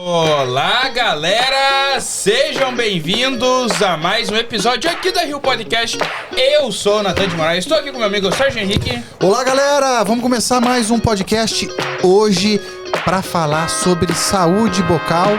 Olá, galera! Sejam bem-vindos a mais um episódio aqui da Rio Podcast. Eu sou o Natan de Moraes, estou aqui com meu amigo Sérgio Henrique. Olá, galera! Vamos começar mais um podcast hoje para falar sobre saúde bucal,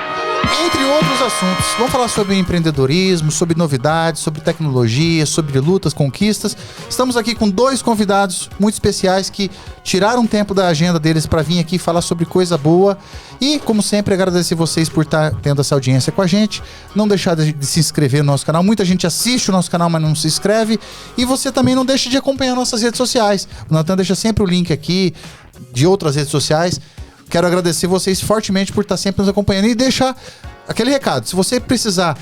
entre outros assuntos. Vamos falar sobre empreendedorismo, sobre novidades, sobre tecnologia, sobre lutas, conquistas. Estamos aqui com dois convidados muito especiais que tiraram um tempo da agenda deles para vir aqui falar sobre coisa boa. E, como sempre, agradecer vocês por estar tendo essa audiência com a gente. Não deixar de se inscrever no nosso canal. Muita gente assiste o nosso canal, mas não se inscreve. E você também não deixa de acompanhar nossas redes sociais. O Natan deixa sempre o link aqui de outras redes sociais. Quero agradecer vocês fortemente por estar sempre nos acompanhando e deixar aquele recado. Se você precisar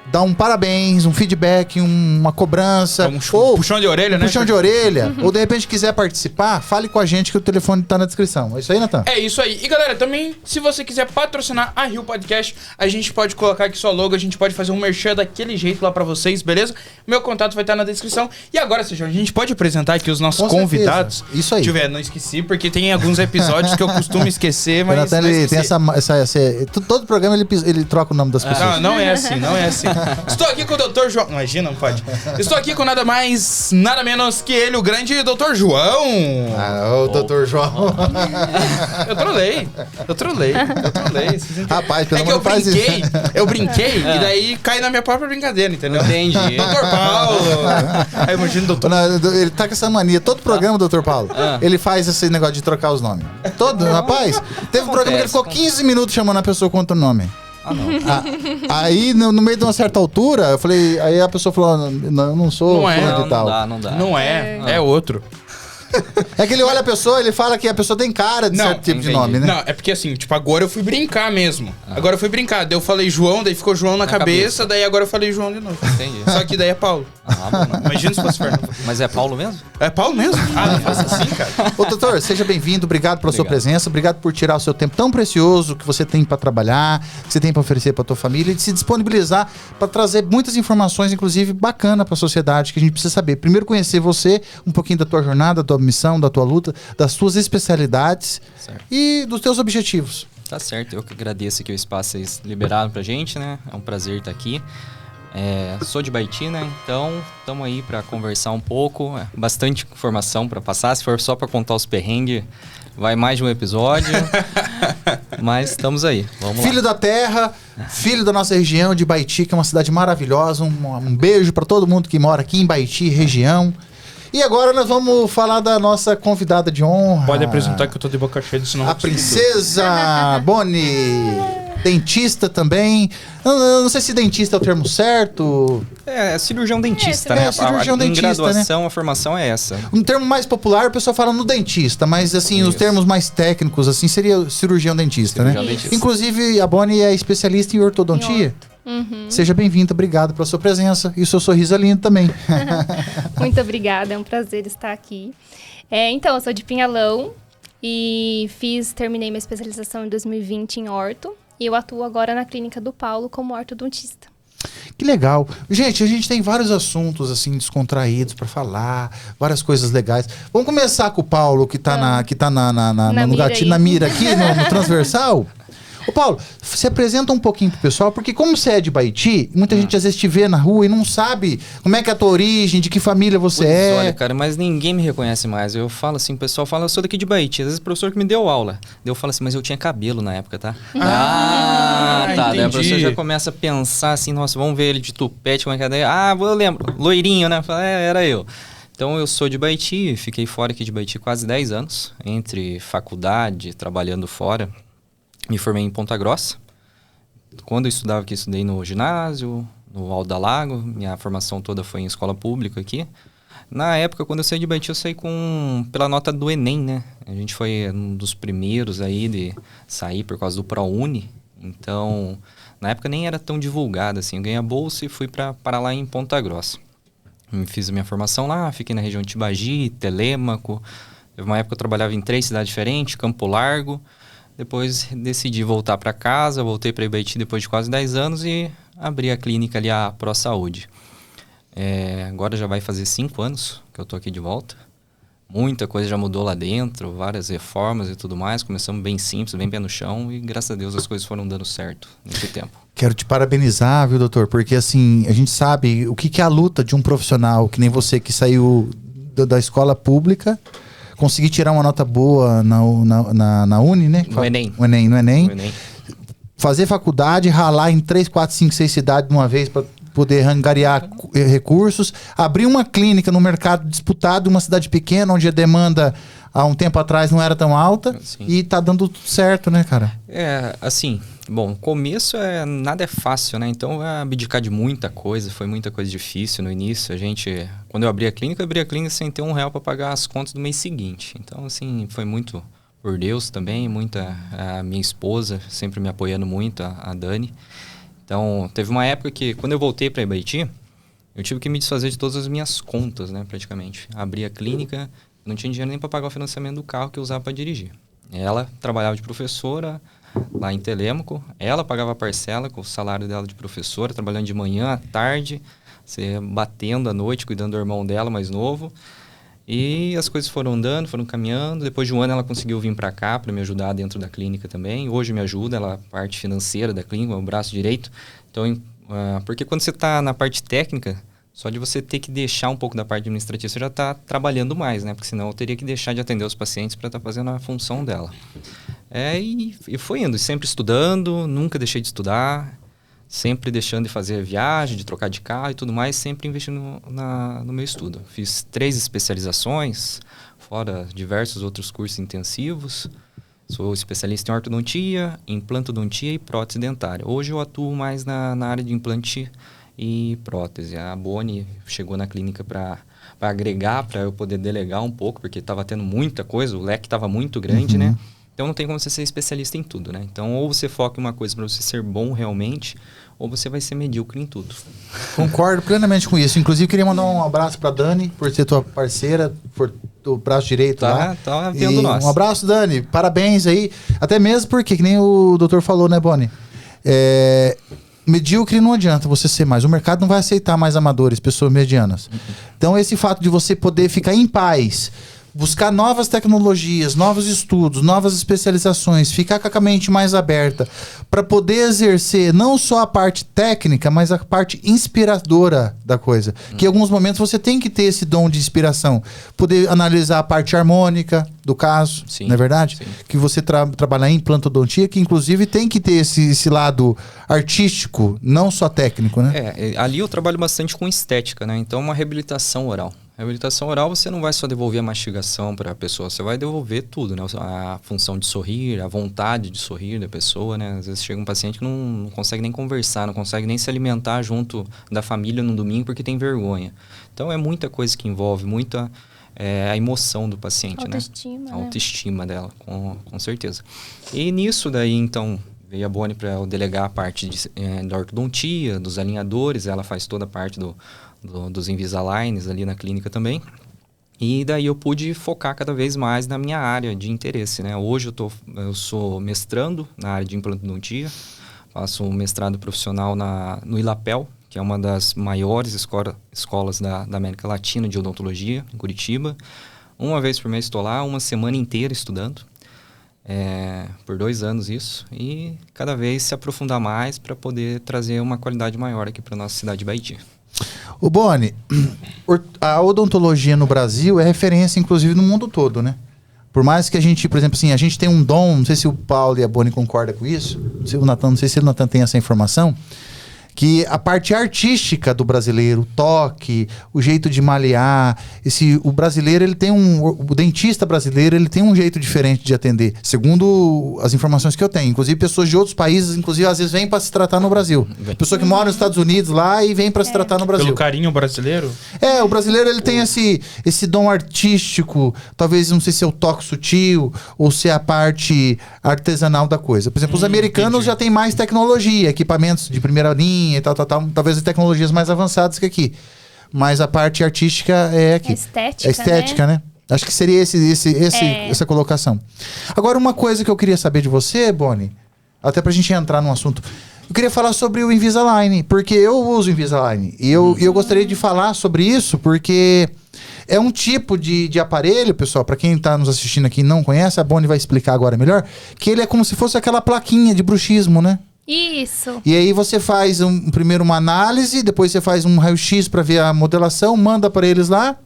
dar um parabéns, um feedback, uma cobrança, ou puxão de orelha, né? Puxão de orelha, ou de repente quiser participar, fale com a gente que o telefone tá na descrição. É isso aí, Natan? É isso aí. E galera, também, se você quiser patrocinar a Rio Podcast, a gente pode colocar aqui sua logo, a gente pode fazer um merchan daquele jeito lá pra vocês, beleza? Meu contato vai estar na descrição. E agora, Sérgio, a gente pode apresentar aqui os nossos convidados. Isso aí. Deixa eu ver, não esqueci, porque tem alguns episódios que eu costumo esquecer, mas. O Natan, ele tem todo programa ele troca o nome das pessoas. Não é assim, não é assim. Estou aqui com o Dr. João. Imagina, não pode. Estou aqui com nada mais, nada menos que ele, o grande Dr. João. O Dr. João. Eu trolei. Rapaz, pelo é que eu brinquei e daí cai na minha própria brincadeira, entendeu? Entendi. Dr. Paulo. Aí imagina o doutor. Ele tá com essa mania. Todo programa, Dr. Paulo, ele faz esse negócio de trocar os nomes. Rapaz, teve um programa que ele ficou 15 minutos chamando a pessoa com outro nome. Aí, no meio de uma certa altura, eu falei, aí a pessoa falou, não, eu não sou fulano de tal. Não dá. Não é outro. É que ele olha a pessoa, ele fala que a pessoa tem cara de certo tipo de nome, né? Não, é porque assim, tipo, agora eu fui brincar mesmo. Agora eu fui brincar. Daí eu falei João, daí ficou João na cabeça, daí agora eu falei João de novo. Entendi. Só que daí é Paulo. Bom. Imagina se fosse Fernando. Mas é Paulo mesmo? É Paulo mesmo? Não faça assim, cara. Ô, doutor, seja bem-vindo, obrigado pela sua presença, obrigado por tirar o seu tempo tão precioso que você tem pra trabalhar, que você tem pra oferecer pra tua família e de se disponibilizar pra trazer muitas informações, inclusive, bacana pra sociedade, que a gente precisa saber. Primeiro conhecer você, um pouquinho da tua jornada, da tua missão, da tua luta, das tuas especialidades e dos teus objetivos. Tá certo, eu que agradeço aqui o espaço que vocês liberaram pra gente, né? É um prazer estar aqui. Sou de Baiti, né? Então, estamos aí para conversar um pouco. Bastante informação para passar. Se for só para contar os perrengues, vai mais de um episódio. Mas estamos aí. Vamos filho lá. da terra, filho da nossa região de Baiti, que é uma cidade maravilhosa. Um beijo para todo mundo que mora aqui em Baiti, região. E agora nós vamos falar da nossa convidada de honra. Pode apresentar que eu tô de boca cheia, senão a princesa Boni. Dentista também. Eu não sei se dentista é o termo certo. É cirurgião dentista, né? Cirurgião dentista, em graduação, né? A formação é essa. Um termo mais popular, o pessoal fala no dentista, mas assim, os termos mais técnicos, assim, seria cirurgião dentista, né? Dentista. Inclusive, a Boni é especialista em ortodontia. Uhum. Seja bem-vinda, obrigado pela sua presença e o seu sorriso é lindo também. Muito obrigada, é um prazer estar aqui. Então, eu sou de Pinhalão e terminei minha especialização em 2020 em orto e eu atuo agora na clínica do Paulo como ortodontista. Que legal. Gente, a gente tem vários assuntos assim descontraídos para falar, várias coisas legais. Vamos começar com o Paulo, que tá no gatilho, na mira aqui, no transversal. Ô Paulo, se apresenta um pouquinho pro pessoal, porque como você é de Baiti, muita gente às vezes te vê na rua e não sabe como é que é a tua origem, de que família você é. Olha, cara, mas ninguém me reconhece mais. Eu falo assim, o pessoal fala, eu sou daqui de Baiti. Às vezes o professor que me deu aula. Eu falo assim, mas eu tinha cabelo na época, tá? Tá. Daí a professora já começa a pensar assim, nossa, vamos ver ele de tupete, como é que é? Eu lembro, loirinho, né? Fala, era eu. Então eu sou de Baiti, fiquei fora aqui de Baiti quase 10 anos, entre faculdade, trabalhando fora. Me formei em Ponta Grossa. Quando eu estudava aqui, estudei no ginásio, no Alto da Lago. Minha formação toda foi em escola pública aqui. Na época, quando eu saí de Baiti, eu saí pela nota do Enem, né? A gente foi um dos primeiros aí de sair por causa do ProUni. Então, na época nem era tão divulgado assim. Eu ganhei a bolsa e fui para lá em Ponta Grossa. Fiz a minha formação lá, fiquei na região de Tibagi, Telêmaco. Teve uma época que eu trabalhava em 3 cidades diferentes, Campo Largo. Depois decidi voltar para casa, voltei para Ibaiti depois de quase 10 anos e abri a clínica ali, a ProSaúde. Agora já vai fazer 5 anos que eu tô aqui de volta. Muita coisa já mudou lá dentro, várias reformas e tudo mais. Começamos bem simples, bem pé no chão e graças a Deus as coisas foram dando certo nesse tempo. Quero te parabenizar, viu, doutor? Porque assim, a gente sabe o que é a luta de um profissional que nem você que saiu da escola pública, conseguir tirar uma nota boa na Uni, né? No Enem. No Enem. No Enem. Fazer faculdade, ralar em 3, 4, 5, 6 cidades de uma vez para poder angariar recursos, abrir uma clínica no mercado disputado, uma cidade pequena, onde a demanda há um tempo atrás não era tão alta. Sim. E tá dando certo, né, cara? Assim, bom, começo nada é fácil, né? Então abdicar de muita coisa, foi muita coisa difícil no início. Quando eu abri a clínica sem ter R$1 para pagar as contas do mês seguinte. Então, assim, foi muito por Deus também, a minha esposa sempre me apoiando muito, a Dani. Então, teve uma época que, quando eu voltei para Ibaiti, eu tive que me desfazer de todas as minhas contas, né, praticamente. Abri a clínica, não tinha dinheiro nem para pagar o financiamento do carro que eu usava para dirigir. Ela trabalhava de professora lá em Telêmaco, ela pagava a parcela com o salário dela de professora, trabalhando de manhã à tarde, batendo à noite, cuidando do irmão dela mais novo. E as coisas foram andando, foram caminhando. Depois de um ano ela conseguiu vir para cá para me ajudar dentro da clínica também. Hoje me ajuda, ela a parte financeira da clínica, o braço direito. Então, porque quando você está na parte técnica, só de você ter que deixar um pouco da parte administrativa, você já está trabalhando mais, né? Porque senão eu teria que deixar de atender os pacientes para estar fazendo a função dela. E foi indo, sempre estudando, nunca deixei de estudar. Sempre deixando de fazer viagem, de trocar de carro e tudo mais, sempre investindo no meu estudo. Fiz 3 especializações, fora diversos outros cursos intensivos. Sou especialista em ortodontia, implantodontia e prótese dentária. Hoje eu atuo mais na área de implante e prótese. A Boni chegou na clínica para agregar, para eu poder delegar um pouco, porque estava tendo muita coisa, o leque estava muito grande, né? Então não tem como você ser especialista em tudo, né? Então ou você foca em uma coisa para você ser bom realmente, ou você vai ser medíocre em tudo. Concordo plenamente com isso. Inclusive queria mandar um abraço para Dani, por ser tua parceira, por o braço direito lá. Tá vendo nós. Um abraço, Dani. Parabéns aí. Até mesmo porque, que nem o doutor falou, né, Boni? Medíocre não adianta você ser mais. O mercado não vai aceitar mais amadores, pessoas medianas. Então esse fato de você poder ficar em paz, buscar novas tecnologias, novos estudos, novas especializações, ficar com a mente mais aberta para poder exercer não só a parte técnica, mas a parte inspiradora da coisa. Que em alguns momentos você tem que ter esse dom de inspiração. Poder analisar a parte harmônica do caso, sim, não é verdade? Sim. Que você trabalhar em implantodontia, que inclusive tem que ter esse lado artístico, não só técnico, né? Ali eu trabalho bastante com estética, né? Então uma reabilitação oral. Reabilitação oral, você não vai só devolver a mastigação para a pessoa, você vai devolver tudo, né? A função de sorrir, a vontade de sorrir da pessoa, né? Às vezes chega um paciente que não consegue nem conversar, não consegue nem se alimentar junto da família no domingo porque tem vergonha. Então é muita coisa que envolve, muita a emoção do paciente, autoestima, né? A autoestima dela, com certeza. E nisso daí, então, veio a Boni para eu delegar a parte da ortodontia, dos alinhadores, ela faz toda a parte dos Invisaligns ali na clínica também. E daí eu pude focar cada vez mais na minha área de interesse, né? Hoje eu sou mestrando na área de implantodontia, faço um mestrado profissional no ILAPEL, que é uma das maiores escolas da América Latina de odontologia, em Curitiba. Uma vez por mês estou lá, uma semana inteira estudando, por 2 anos isso, e cada vez se aprofundar mais para poder trazer uma qualidade maior aqui para a nossa cidade de Ibaiti. O Boni, a odontologia no Brasil é referência, inclusive, no mundo todo, né? Por mais que a gente, por exemplo, assim, a gente tem um dom, não sei se o Paulo e a Boni concordam com isso, não sei se o Natan tem essa informação, que a parte artística do brasileiro, o toque, o jeito de malear, o brasileiro, ele tem o dentista brasileiro, ele tem um jeito diferente de atender, segundo as informações que eu tenho. Inclusive, pessoas de outros países, inclusive, às vezes vêm para se tratar no Brasil. Pessoa que mora nos Estados Unidos lá e vem para se tratar no Brasil. Pelo carinho brasileiro? O brasileiro, ele tem esse dom artístico, talvez, não sei se é o toque sutil ou se é a parte artesanal da coisa. Por exemplo, os americanos já têm mais tecnologia, equipamentos de primeira linha, e tal, talvez tecnologias mais avançadas que aqui. Mas a parte artística é aqui. É estética, né? Acho que seria essa colocação. Agora, uma coisa que eu queria saber de você, Boni, até pra gente entrar num assunto. Eu queria falar sobre o Invisalign, porque eu uso o Invisalign. E eu gostaria de falar sobre isso, porque É um tipo de aparelho, pessoal, para quem tá nos assistindo aqui e não conhece, a Bonnie vai explicar agora melhor, que ele é como se fosse aquela plaquinha de bruxismo, né? Isso. E aí você faz primeiro uma análise, depois você faz um raio-x para ver a modelação, manda para eles lá,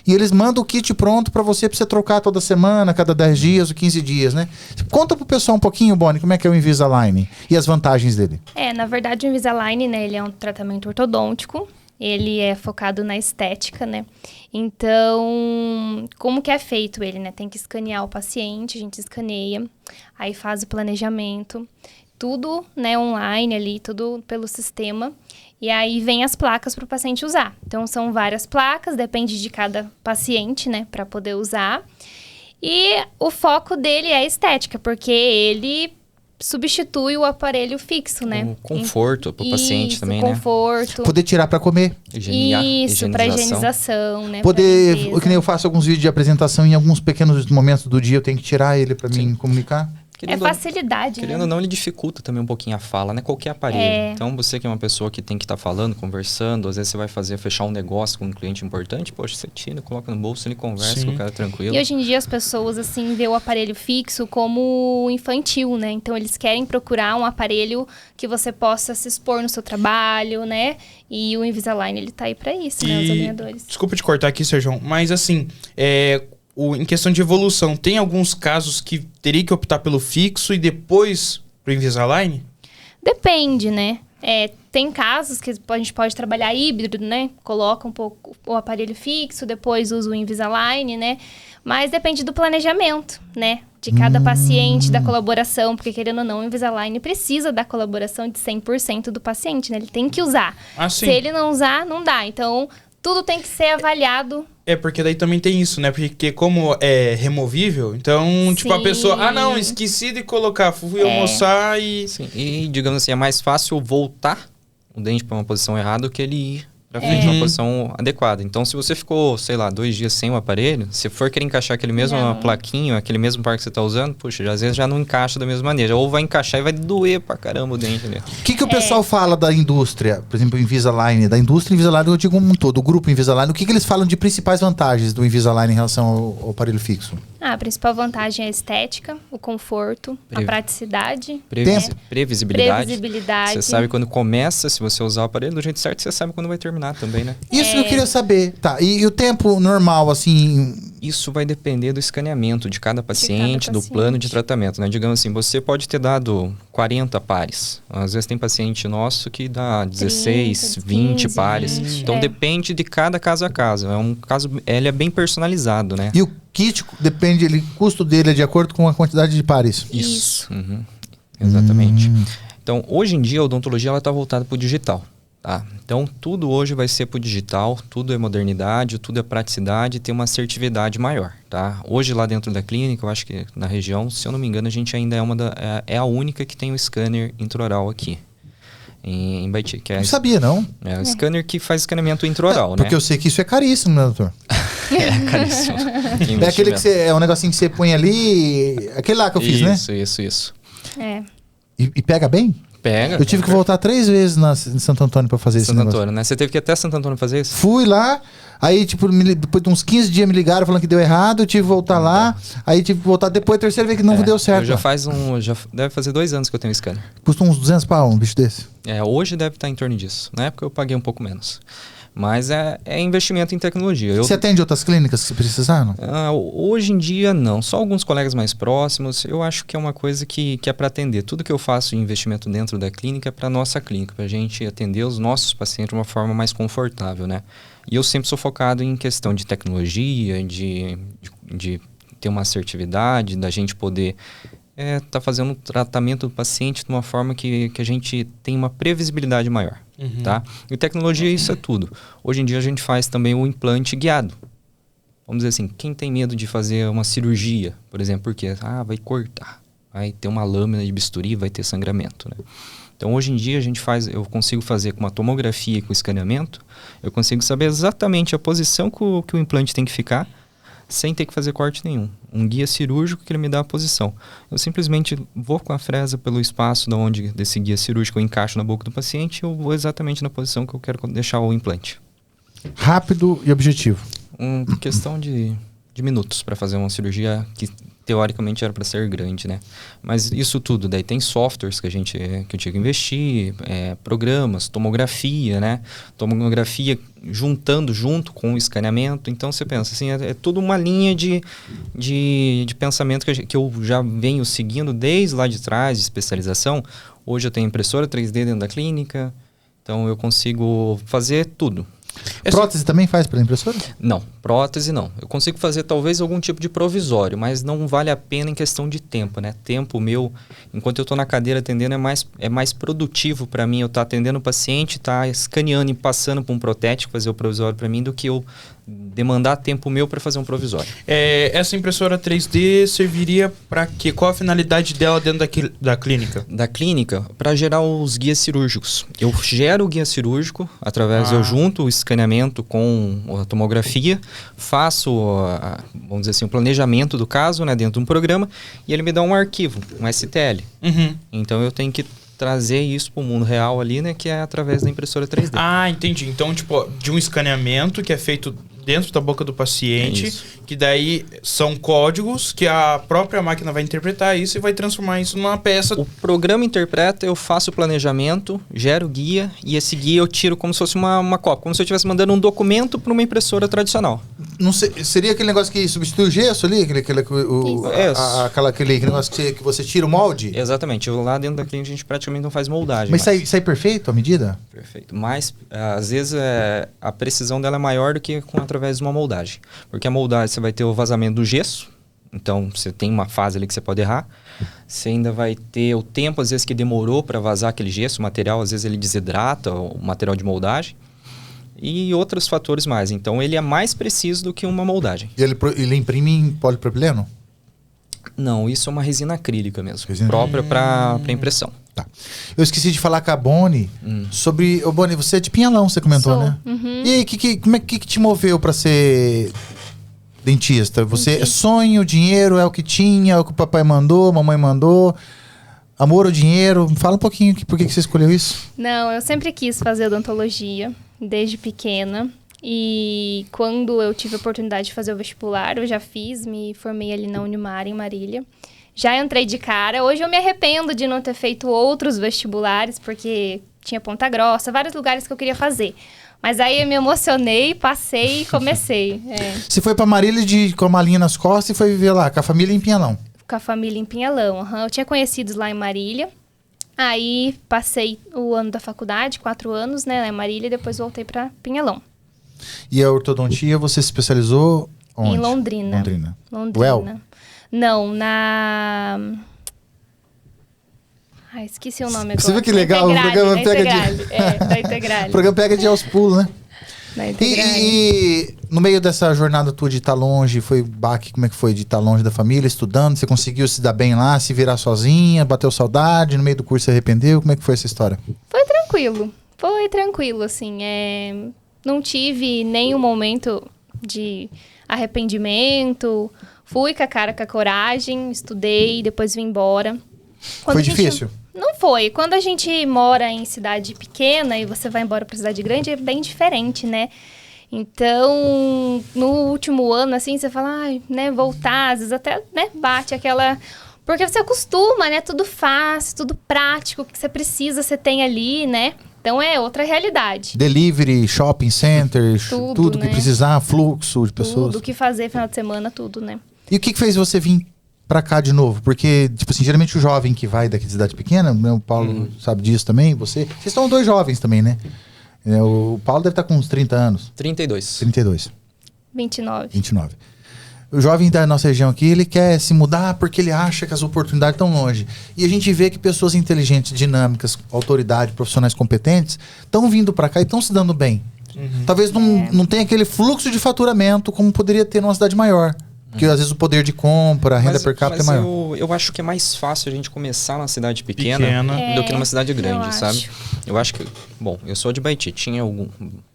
e eles mandam o kit pronto para você trocar toda semana, cada 10 dias ou 15 dias, né? Conta pro pessoal um pouquinho, Bonnie, como é que é o Invisalign e as vantagens dele. Na verdade, o Invisalign, né, ele é um tratamento ortodôntico. Ele é focado na estética, né? Então, como que é feito ele, né? Tem que escanear o paciente, a gente escaneia, aí faz o planejamento, tudo, né, online ali, tudo pelo sistema. E aí vem as placas para o paciente usar. Então, são várias placas, depende de cada paciente, né, para poder usar. E o foco dele é a estética, porque ele substitui o aparelho fixo, né? O conforto para o paciente também, né? Conforto. Poder tirar para comer. Isso, para higienização, né? Poder, que nem eu faço alguns vídeos de apresentação, em alguns pequenos momentos do dia eu tenho que tirar ele para mim comunicar. Facilidade, querendo ou não, ele dificulta também um pouquinho a fala, né? Qualquer aparelho. Então, você que é uma pessoa que tem que estar falando, conversando, às vezes você vai fechar um negócio com um cliente importante, poxa, você tira, coloca no bolso, ele conversa com o cara tranquilo. E hoje em dia as pessoas, assim, vê o aparelho fixo como infantil, né? Então, eles querem procurar um aparelho que você possa se expor no seu trabalho, né? E o Invisalign, ele tá aí pra isso, né? Os alinhadores. Desculpa te cortar aqui, Sérgio, mas assim, em questão de evolução, tem alguns casos que teria que optar pelo fixo e depois pro Invisalign? Depende, né? Tem casos que a gente pode trabalhar híbrido, né? Coloca um pouco o aparelho fixo, depois usa o Invisalign, né? Mas depende do planejamento, né? De cada paciente, da colaboração, porque querendo ou não, o Invisalign precisa da colaboração de 100% do paciente, né? Ele tem que usar. Se ele não usar, não dá. Então, tudo tem que ser avaliado. Porque daí também tem isso, né? Porque como é removível, então, tipo, a pessoa... não, esqueci de colocar, fui almoçar e... Sim, e, digamos assim, é mais fácil voltar o dente para uma posição errada do que ele ir para frente uma posição adequada. Então, se você ficou, sei lá, 2 dias sem o aparelho, se for querer encaixar aquele mesmo plaquinho, aquele mesmo par que você tá usando, puxa, às vezes já não encaixa da mesma maneira. Ou vai encaixar e vai doer pra caramba o dente ali. O que o pessoal fala da indústria, por exemplo, o Invisalign, da indústria Invisalign, eu digo como um todo, o grupo Invisalign, o que eles falam de principais vantagens do Invisalign em relação ao aparelho fixo? A principal vantagem é a estética, o conforto, a praticidade. Previsibilidade. Você sabe quando começa, se você usar o aparelho do jeito certo, você sabe quando vai terminar também, né? Isso que eu queria saber. Tá, e o tempo normal, assim... Isso vai depender do escaneamento de cada paciente, do plano de tratamento, né? Digamos assim, você pode ter dado 40 pares. Às vezes tem paciente nosso que dá 16, 20 pares. Então depende de cada caso a caso. É um caso, ele é bem personalizado, né? E o kit depende, o custo dele é de acordo com a quantidade de pares. Isso. Exatamente. Então, hoje em dia, a odontologia está voltada para o digital. Tá? Então, tudo hoje vai ser para o digital, tudo é modernidade, tudo é praticidade, tem uma assertividade maior. Tá? Hoje, lá dentro da clínica, eu acho que na região, se eu não me engano, a gente ainda é a única que tem o scanner intraoral aqui. Em Baiti, que não sabia, não. É o scanner que faz escaneamento intraoral, porque eu sei que isso é caríssimo, né, doutor? É caríssimo. É aquele que é um negocinho que você põe ali, aquele lá que eu fiz, né? Isso. E pega bem? Pega. Eu tive que voltar 3 vezes em Santo Antônio pra fazer isso. Santo Antônio, né? Você teve que ir até Santo Antônio fazer isso? Fui lá, aí tipo, depois de uns 15 dias me ligaram falando que deu errado, eu tive que voltar lá, aí tive que voltar depois, a terceira vez que não deu certo. Já deve fazer 2 anos que eu tenho scanner. Custa uns 200 pau um bicho desse? Hoje deve estar em torno disso. Na época eu paguei um pouco menos. Mas é investimento em tecnologia. Você atende outras clínicas que precisaram? Hoje em dia, não. Só alguns colegas mais próximos. Eu acho que é uma coisa que é para atender. Tudo que eu faço em investimento dentro da clínica é para a nossa clínica, para a gente atender os nossos pacientes de uma forma mais confortável, né? E eu sempre sou focado em questão de tecnologia, de ter uma assertividade, da gente poder tá fazendo o tratamento do paciente de uma forma que a gente tem uma previsibilidade maior. Tá? E tecnologia, isso é tudo. Hoje em dia a gente faz também o implante guiado. Vamos dizer assim, quem tem medo de fazer uma cirurgia, por exemplo, porque vai cortar, vai ter uma lâmina de bisturi, vai ter sangramento, né? Então hoje em dia eu consigo fazer com uma tomografia e com escaneamento, eu consigo saber exatamente a posição que o implante tem que ficar, sem ter que fazer corte nenhum. Um guia cirúrgico que ele me dá a posição. Eu simplesmente vou com a fresa pelo espaço desse guia cirúrgico eu encaixo na boca do paciente e eu vou exatamente na posição que eu quero deixar o implante. Rápido e objetivo. Questão de minutos para fazer uma cirurgia que teoricamente era para ser grande, né? Mas isso tudo, daí tem softwares que eu tinha que investir, programas, tomografia, né? Tomografia junto com o escaneamento. Então você pensa assim, é tudo uma linha de pensamento que eu já venho seguindo desde lá de trás, de especialização. Hoje eu tenho impressora 3D dentro da clínica, então eu consigo fazer tudo. Prótese também faz pela impressora? Não, prótese não. Eu consigo fazer talvez algum tipo de provisório, mas não vale a pena em questão de tempo, né? Tempo meu, enquanto eu estou na cadeira atendendo, é mais produtivo para mim eu estar atendendo o paciente, estar escaneando e passando para um protético fazer o provisório para mim, do que eu demandar tempo meu para fazer um provisório. Essa impressora 3D serviria para quê? Qual a finalidade dela dentro da clínica? Da clínica, para gerar os guias cirúrgicos. Eu gero o guia cirúrgico, eu junto o escaneamento com a tomografia, faço, vamos dizer assim, o planejamento do caso, né, dentro de um programa, e ele me dá um arquivo, um STL. Uhum. Então eu tenho que trazer isso para o mundo real ali, né, que é através da impressora 3D. Ah, entendi. Então, tipo, de um escaneamento que é feito dentro da boca do paciente, que daí são códigos que a própria máquina vai interpretar isso e vai transformar isso numa peça. O programa interpreta, eu faço o planejamento, gero o guia, e esse guia eu tiro como se fosse uma cópia, como se eu estivesse mandando um documento para uma impressora tradicional. Não sei, seria aquele negócio que substitui o gesso ali? Aquele negócio que você tira o molde? Exatamente. Lá dentro da clínica a gente praticamente não faz moldagem. Mas sai perfeito a medida? Perfeito. Mas, às vezes, a precisão dela é maior do que através de uma moldagem. Porque a moldagem, você vai ter o vazamento do gesso. Então, você tem uma fase ali que você pode errar. Você ainda vai ter o tempo, às vezes, que demorou para vazar aquele gesso. O material, às vezes, ele desidrata o material de moldagem. E outros fatores mais. Então, ele é mais preciso do que uma moldagem. E ele imprime em polipropileno? Não, isso é uma resina acrílica mesmo. Própria para impressão. Tá. Eu esqueci de falar com a Boni sobre... Ô, Boni, você é de Pinhalão, você comentou, Sou. né? Uhum. E aí, como é que te moveu para ser dentista? Você é sonho, dinheiro, é o que tinha, é o que o papai mandou, a mamãe mandou... Amor ou dinheiro? Fala um pouquinho por que você escolheu isso. Não, eu sempre quis fazer odontologia, desde pequena. E quando eu tive a oportunidade de fazer o vestibular, eu já fiz, me formei ali na Unimar, em Marília. Já entrei de cara. Hoje eu me arrependo de não ter feito outros vestibulares, porque tinha Ponta Grossa, vários lugares que eu queria fazer. Mas aí eu me emocionei, passei e comecei. Você foi pra Marília com a malinha nas costas e foi viver lá, com a família em Pinhalão? Com a família em Pinhalão. Uhum. Eu tinha conhecidos lá em Marília. Aí passei o ano da faculdade, 4 anos, né, lá em Marília, e depois voltei pra Pinhalão. E a ortodontia você se especializou onde? Em Londrina. Londrina. Well? Não, na... Ai, esqueci o nome agora. Você viu que legal? O programa pega da Integrale. O programa pega de aos pulos, né? E no meio dessa jornada tua de estar longe, foi baque, como é que foi? De estar longe da família, estudando, você conseguiu se dar bem lá, se virar sozinha, bateu saudade, no meio do curso se arrependeu? Como é que foi essa história? Foi tranquilo, assim, não tive nenhum momento de arrependimento, fui com a cara, com a coragem, estudei, depois vim embora. Foi difícil? Não foi. Quando a gente mora em cidade pequena e você vai embora pra cidade grande, é bem diferente, né? Então, no último ano, assim, você fala, voltar, às vezes até, bate aquela... Porque você acostuma, né? Tudo fácil, tudo prático, o que você precisa, você tem ali, né? Então, é outra realidade. Delivery, shopping center, tudo que precisar, fluxo de pessoas. Tudo, o que fazer final de semana, tudo, né? E o que fez você vir pra cá de novo? Porque, tipo assim, geralmente o jovem que vai daqui de cidade pequena, né, o Paulo sabe disso também, vocês estão 2 jovens também, né? O Paulo deve estar com uns 30 anos. 32. 29. O jovem da nossa região aqui, ele quer se mudar porque ele acha que as oportunidades estão longe. E a gente vê que pessoas inteligentes, dinâmicas, autoridade, profissionais competentes, estão vindo pra cá e estão se dando bem. Talvez não tenha aquele fluxo de faturamento como poderia ter numa cidade maior. Porque às vezes o poder de compra, a renda per capita é maior. Eu acho que é mais fácil a gente começar numa cidade pequena do que numa cidade grande, sabe? Eu acho que... Bom, eu sou de Baiti. Tinha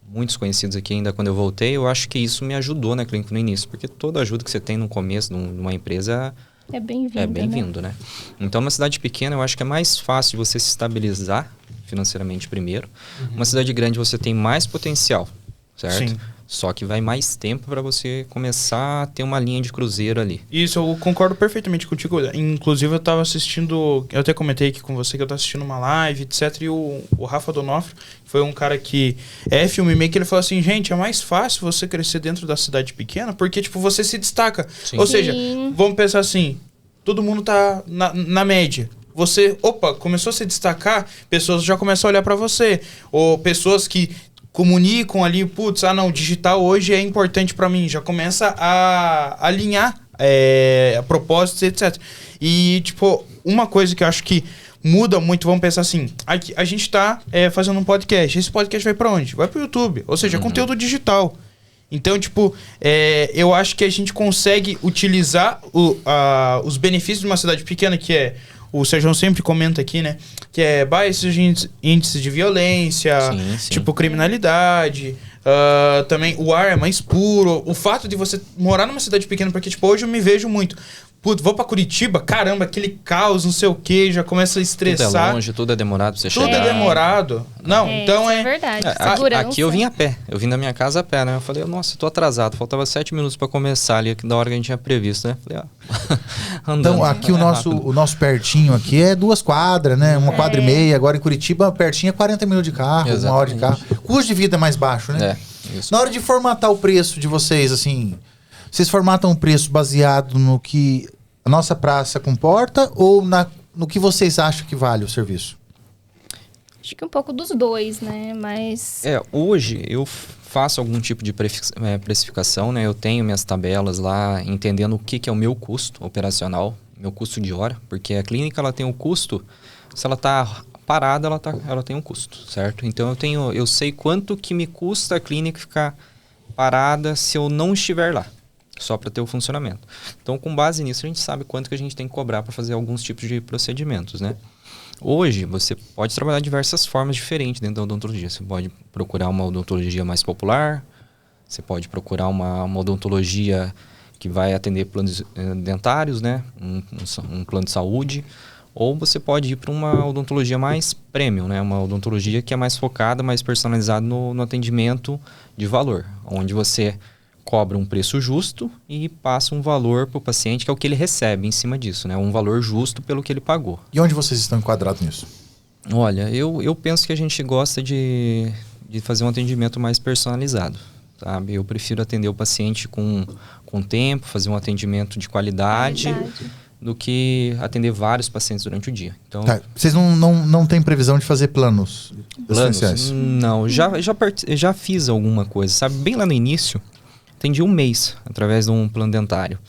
muitos conhecidos aqui ainda quando eu voltei. Eu acho que isso me ajudou na clínica no início. Porque toda ajuda que você tem no começo, numa empresa... É bem-vindo, né? Então, numa cidade pequena, eu acho que é mais fácil você se estabilizar financeiramente primeiro. Uma cidade grande, você tem mais potencial, certo? Sim. Só que vai mais tempo para você começar a ter uma linha de cruzeiro ali. Isso, eu concordo perfeitamente contigo. Inclusive, eu tava assistindo... Eu até comentei aqui com você que eu tava assistindo uma live, etc. E o Rafa Donofrio, foi um cara que é filmmaker, ele falou assim, gente, é mais fácil você crescer dentro da cidade pequena, porque, tipo, você se destaca. Sim. Ou seja, vamos pensar assim, todo mundo tá na média. Você, começou a se destacar, pessoas já começam a olhar pra você. Ou pessoas que comunicam ali, não, digital hoje é importante pra mim. Já começa a alinhar propósitos, etc. E, tipo, uma coisa que eu acho que muda muito, vamos pensar assim, a gente tá fazendo um podcast. Esse podcast vai pra onde? Vai pro YouTube. Ou seja, conteúdo digital. Então, tipo, eu acho que a gente consegue utilizar os benefícios de uma cidade pequena, que o Sérgio sempre comenta aqui, né? Que é baixos índices de violência, sim. tipo, criminalidade. Também o ar é mais puro. O fato de você morar numa cidade pequena, porque, tipo, hoje eu me vejo muito. Vou pra Curitiba, caramba, aquele caos, não sei o que, já começa a estressar. Tudo é longe, tudo é demorado pra você chegar. Tudo é demorado. Não, então é verdade. Aqui eu vim a pé. Eu vim da minha casa a pé, né? Eu falei, nossa, eu tô atrasado. Faltava 7 minutos pra começar ali, da hora que a gente tinha previsto, né? Falei, andando. Então, aqui o nosso pertinho aqui é 2 quadras, né? 1 quadra e meia. Agora em Curitiba, pertinho é 40 minutos de carro, Exatamente. 1 hora de carro. Custo de vida é mais baixo, né? Isso. Na hora de formatar o preço de vocês, assim, vocês formatam o preço baseado no que a nossa praça comporta ou no que vocês acham que vale o serviço? Acho que um pouco dos dois, né? Mas... Hoje eu faço algum tipo de precificação, né? Eu tenho minhas tabelas lá, entendendo o que é o meu custo operacional, meu custo de hora, porque a clínica ela tem um custo, se ela está parada, ela tem um custo, certo? Então eu sei quanto que me custa a clínica ficar parada se eu não estiver lá, só para ter o funcionamento. Então, com base nisso, a gente sabe quanto que a gente tem que cobrar para fazer alguns tipos de procedimentos, né? Hoje, você pode trabalhar de diversas formas diferentes dentro da odontologia. Você pode procurar uma odontologia mais popular, você pode procurar uma odontologia que vai atender planos dentários, né? Um plano de saúde. Ou você pode ir para uma odontologia mais premium, né? Uma odontologia que é mais focada, mais personalizada no atendimento de valor, onde você cobra um preço justo e passa um valor para o paciente, que é o que ele recebe em cima disso, né? Um valor justo pelo que ele pagou. E onde vocês estão enquadrados nisso? Olha, eu penso que a gente gosta de fazer um atendimento mais personalizado, sabe? Eu prefiro atender o paciente com tempo, fazer um atendimento de qualidade do que atender vários pacientes durante o dia. Então, vocês não têm previsão de fazer planos essenciais? Não, já fiz alguma coisa, sabe? Bem lá no início, atendi um mês através de um plano dentário.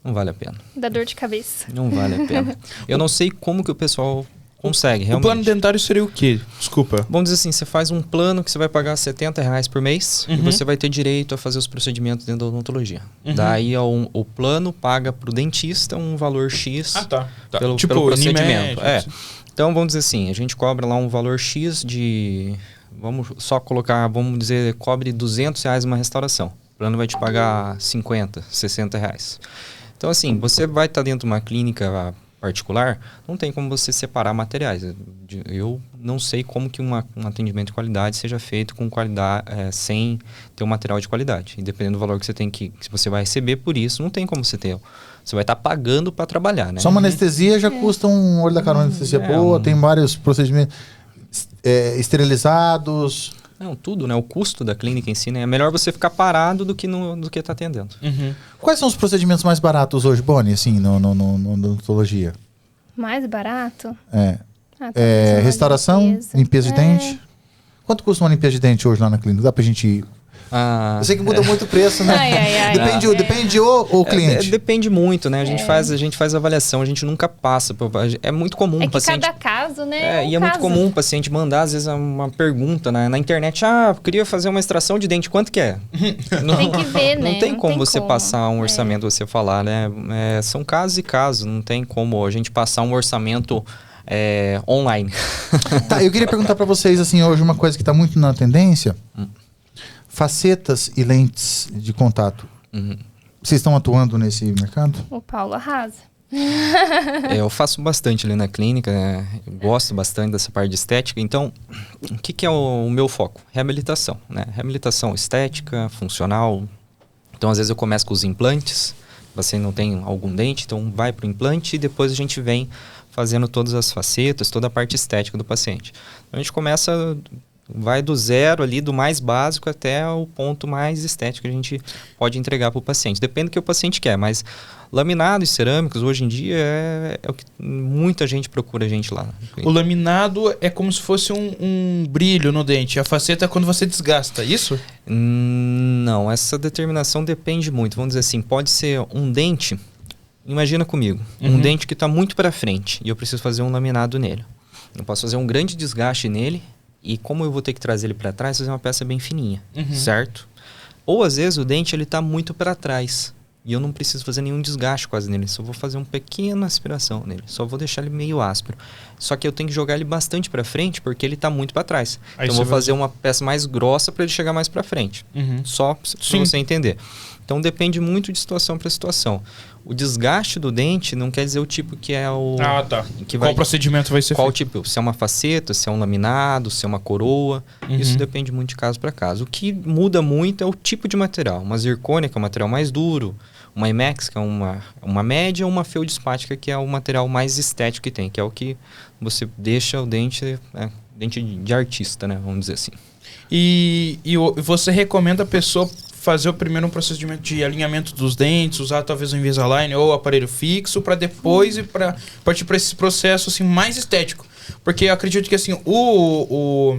Não vale a pena. Dá dor de cabeça. Não vale a pena. Eu não sei como que o pessoal consegue, realmente. O plano dentário seria o quê? Desculpa. Vamos dizer assim, você faz um plano que você vai pagar R$70 por mês e você vai ter direito a fazer os procedimentos dentro da odontologia. Daí o plano paga para o dentista um valor X pelo procedimento. Então vamos dizer assim, a gente cobra lá um valor X de... Vamos só colocar, vamos dizer, cobre R$200 uma restauração. O plano vai te pagar R$50, R$60. Então assim, você vai estar dentro de uma clínica particular, não tem como você separar materiais. Eu não sei como que um atendimento de qualidade seja feito com qualidade, sem ter um material de qualidade. E dependendo do valor que você vai receber por isso, não tem como você ter. Você vai estar pagando para trabalhar, né? Só uma anestesia já custa um olho da cara, uma anestesia boa, tem vários procedimentos esterilizados. Não, tudo, né? O custo da clínica em si, né? É melhor você ficar parado do que tá atendendo. Quais são os procedimentos mais baratos hoje, Bonnie, assim, na odontologia? Mais barato? Restauração, limpeza de dente. Quanto custa uma limpeza de dente hoje lá na clínica? Dá pra gente ir? Eu sei que muda muito o preço, né? Depende o cliente. Depende muito, né? A gente faz avaliação, a gente nunca passa. É muito comum o paciente... cada caso, né? E é muito comum o paciente mandar, às vezes, uma pergunta na internet. Queria fazer uma extração de dente, quanto que é? Tem que ver, né? Não tem como você passar um orçamento, você falar, né? São casos e casos, não tem como a gente passar um orçamento online. Eu queria perguntar pra vocês, assim, hoje uma coisa que tá muito na tendência... Facetas e lentes de contato. Vocês estão atuando nesse mercado? O Paulo arrasa. Eu faço bastante ali na clínica, né? Eu gosto bastante dessa parte de estética. Então, o que é o meu foco? Reabilitação, né? Reabilitação estética, funcional. Então, às vezes eu começo com os implantes. Você não tem algum dente, então vai para o implante e depois a gente vem fazendo todas as facetas, toda a parte estética do paciente. Então, a gente começa... Vai do zero ali, do mais básico até o ponto mais estético que a gente pode entregar para o paciente. Depende do que o paciente quer, mas laminado e cerâmicos hoje em dia é o que muita gente procura a gente lá. O laminado é como se fosse um brilho no dente. A faceta é quando você desgasta, isso? Não, essa determinação depende muito. Vamos dizer assim, pode ser um dente, imagina comigo, um dente que está muito para frente e eu preciso fazer um laminado nele. Eu posso fazer um grande desgaste nele. E como eu vou ter que trazer ele para trás, fazer uma peça bem fininha, certo? Ou às vezes o dente ele tá muito para trás e eu não preciso fazer nenhum desgaste quase nele, só vou fazer uma pequena aspiração nele, só vou deixar ele meio áspero. Só que eu tenho que jogar ele bastante para frente porque ele tá muito para trás. Aí então eu vou fazer uma peça mais grossa para ele chegar mais para frente. Só para você entender. Então depende muito de situação para situação. O desgaste do dente não quer dizer o tipo que é o... Ah, tá. Qual procedimento vai ser feito? Qual tipo? Se é uma faceta, se é um laminado, se é uma coroa. Isso depende muito de caso para caso. O que muda muito é o tipo de material. Uma zircônia, que é um material mais duro. Uma IMEX, que é uma média. Ou uma feldspática, que é o material mais estético que tem. Que é o que você deixa o dente... dente de artista, né? Vamos dizer assim. E você recomenda a pessoa fazer primeiro um procedimento de alinhamento dos dentes, usar talvez um Invisalign ou aparelho fixo, para depois para partir para esse processo assim mais estético, porque eu acredito que assim o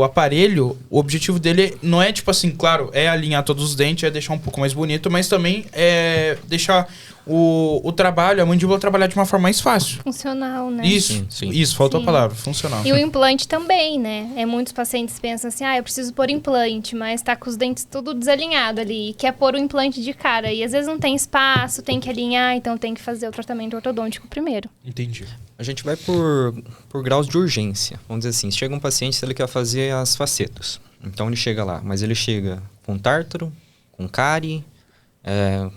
aparelho, o objetivo dele não é tipo assim, claro, é alinhar todos os dentes, é deixar um pouco mais bonito, mas também é deixar o trabalho, a mandíbula trabalhar de uma forma mais fácil. Funcional, né? Isso, isso, faltou a palavra, funcional. E o implante também, né? Muitos pacientes pensam assim, eu preciso pôr implante, mas tá com os dentes tudo desalinhado ali, quer pôr o implante de cara, e às vezes não tem espaço, tem que alinhar, então tem que fazer o tratamento ortodôntico primeiro. Entendi. A gente vai por graus de urgência. Vamos dizer assim, chega um paciente se ele quer fazer as facetas. Então ele chega lá, mas ele chega com tártaro, com cárie,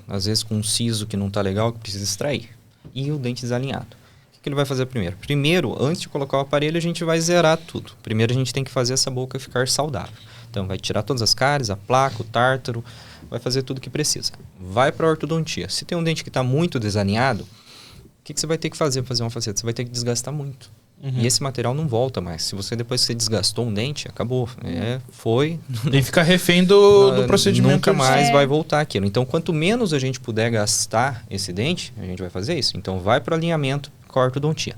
às vezes com um siso que não está legal, que precisa extrair. E o dente desalinhado. O que ele vai fazer primeiro? Primeiro, antes de colocar o aparelho, a gente vai zerar tudo. Primeiro a gente tem que fazer essa boca ficar saudável. Então vai tirar todas as cáries, a placa, o tártaro, vai fazer tudo o que precisa. Vai para a ortodontia. Se tem um dente que está muito desalinhado, o que você vai ter que fazer para fazer uma faceta? Você vai ter que desgastar muito. E esse material não volta mais. Se você depois que você desgastou um dente, acabou. Foi. E fica refém do procedimento. Nunca mais vai voltar aquilo. Então, quanto menos a gente puder gastar esse dente, a gente vai fazer isso. Então, vai para o alinhamento com a ortodontia.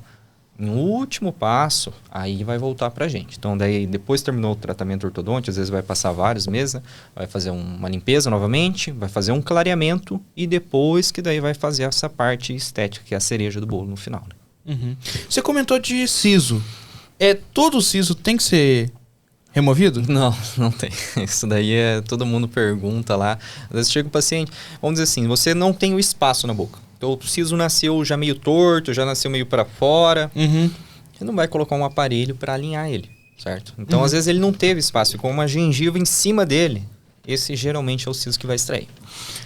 No último passo, aí vai voltar pra gente. Então, daí, depois terminou o tratamento ortodôntico, às vezes vai passar vários meses, né? Vai fazer uma limpeza novamente, vai fazer um clareamento e depois que daí vai fazer essa parte estética, que é a cereja do bolo no final, né? Você comentou de siso. Todo siso tem que ser removido? Não tem. Isso daí todo mundo pergunta lá. Às vezes chega o paciente, vamos dizer assim, você não tem o espaço na boca. Então o siso nasceu já meio torto, já nasceu meio para fora. Você não vai colocar um aparelho para alinhar ele, certo? Então às vezes ele não teve espaço, com uma gengiva em cima dele. Esse geralmente é o siso que vai extrair.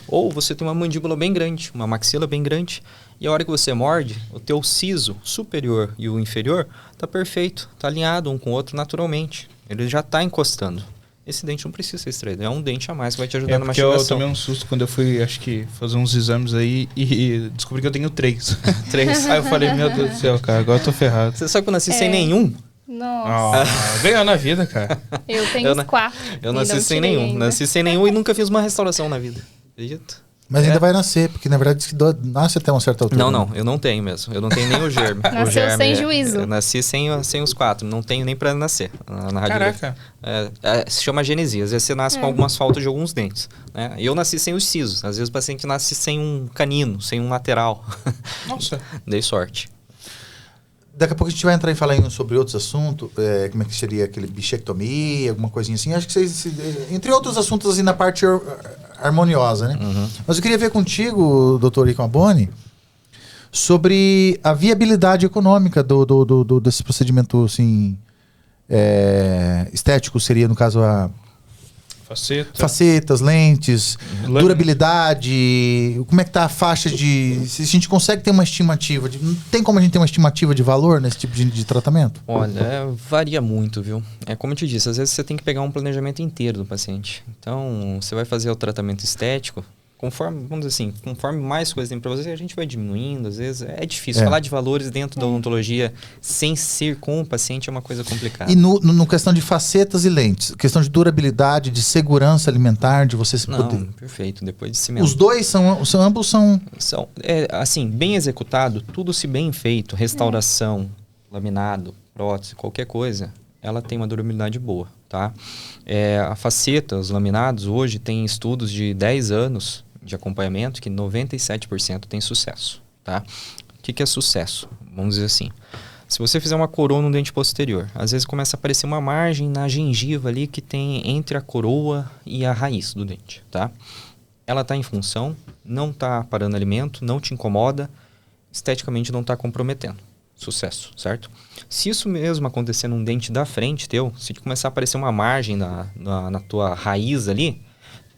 Ou você tem uma mandíbula bem grande, uma maxila bem grande, e a hora que você morde, o teu siso superior e o inferior tá perfeito, tá alinhado um com o outro naturalmente. Ele já tá encostando. Esse dente não precisa ser extraído, é um dente a mais que vai te ajudar na mastigação. Eu tomei um susto quando eu fui, acho que, fazer uns exames aí e descobri que eu tenho 3. 3? Aí eu falei, meu Deus do céu, cara, agora eu tô ferrado. Você sabe que eu nasci sem nenhum? Nossa. Ganhou na vida, cara. Eu tenho os 4. Eu nasci sem nenhum. Ainda. Nasci sem nenhum e nunca fiz uma restauração na vida. Acredito? Mas ainda vai nascer, porque na verdade nasce até uma certa altura. Não, eu não tenho mesmo. Eu não tenho nem o germe. Nasceu sem juízo. Eu nasci sem os 4. Não tenho nem pra nascer. Caraca. Se chama genesia. Às vezes você nasce com algumas faltas de alguns dentes. Né? Eu nasci sem os sisos. Às vezes o paciente nasce sem um canino, sem um lateral. Nossa. Dei sorte. Daqui a pouco a gente vai entrar e falar sobre outros assuntos, como é que seria aquele bichectomia, alguma coisinha assim. Acho que vocês, entre outros assuntos assim na parte harmoniosa, né? Mas eu queria ver contigo, doutor Icon Aboni, sobre a viabilidade econômica desse procedimento assim, estético, seria no caso a Facetas, lentes, durabilidade, como é que tá a faixa de... Se a gente consegue ter uma estimativa, não tem como a gente ter uma estimativa de valor nesse tipo de tratamento? Olha, varia muito, viu? É como eu te disse, às vezes você tem que pegar um planejamento inteiro do paciente. Então, você vai fazer o tratamento estético, conforme, vamos dizer assim, conforme mais coisas tem para você, a gente vai diminuindo, às vezes é difícil. Falar de valores dentro da odontologia sem ser com o paciente é uma coisa complicada. E no questão de facetas e lentes, questão de durabilidade, de segurança alimentar, de você se poder... Perfeito, depois de cimento. Os dois ambos são... Assim, bem executado, tudo se bem feito, restauração, laminado, prótese, qualquer coisa, ela tem uma durabilidade boa, tá? A faceta, os laminados, hoje tem estudos de 10 anos de acompanhamento que 97% tem sucesso, tá? O que é sucesso? Vamos dizer assim, se você fizer uma coroa no dente posterior, às vezes começa a aparecer uma margem na gengiva ali que tem entre a coroa e a raiz do dente, tá? Ela está em função, não está parando alimento, não te incomoda, esteticamente não está comprometendo. Sucesso, certo? Se isso mesmo acontecer num dente da frente teu, se começar a aparecer uma margem na tua raiz ali,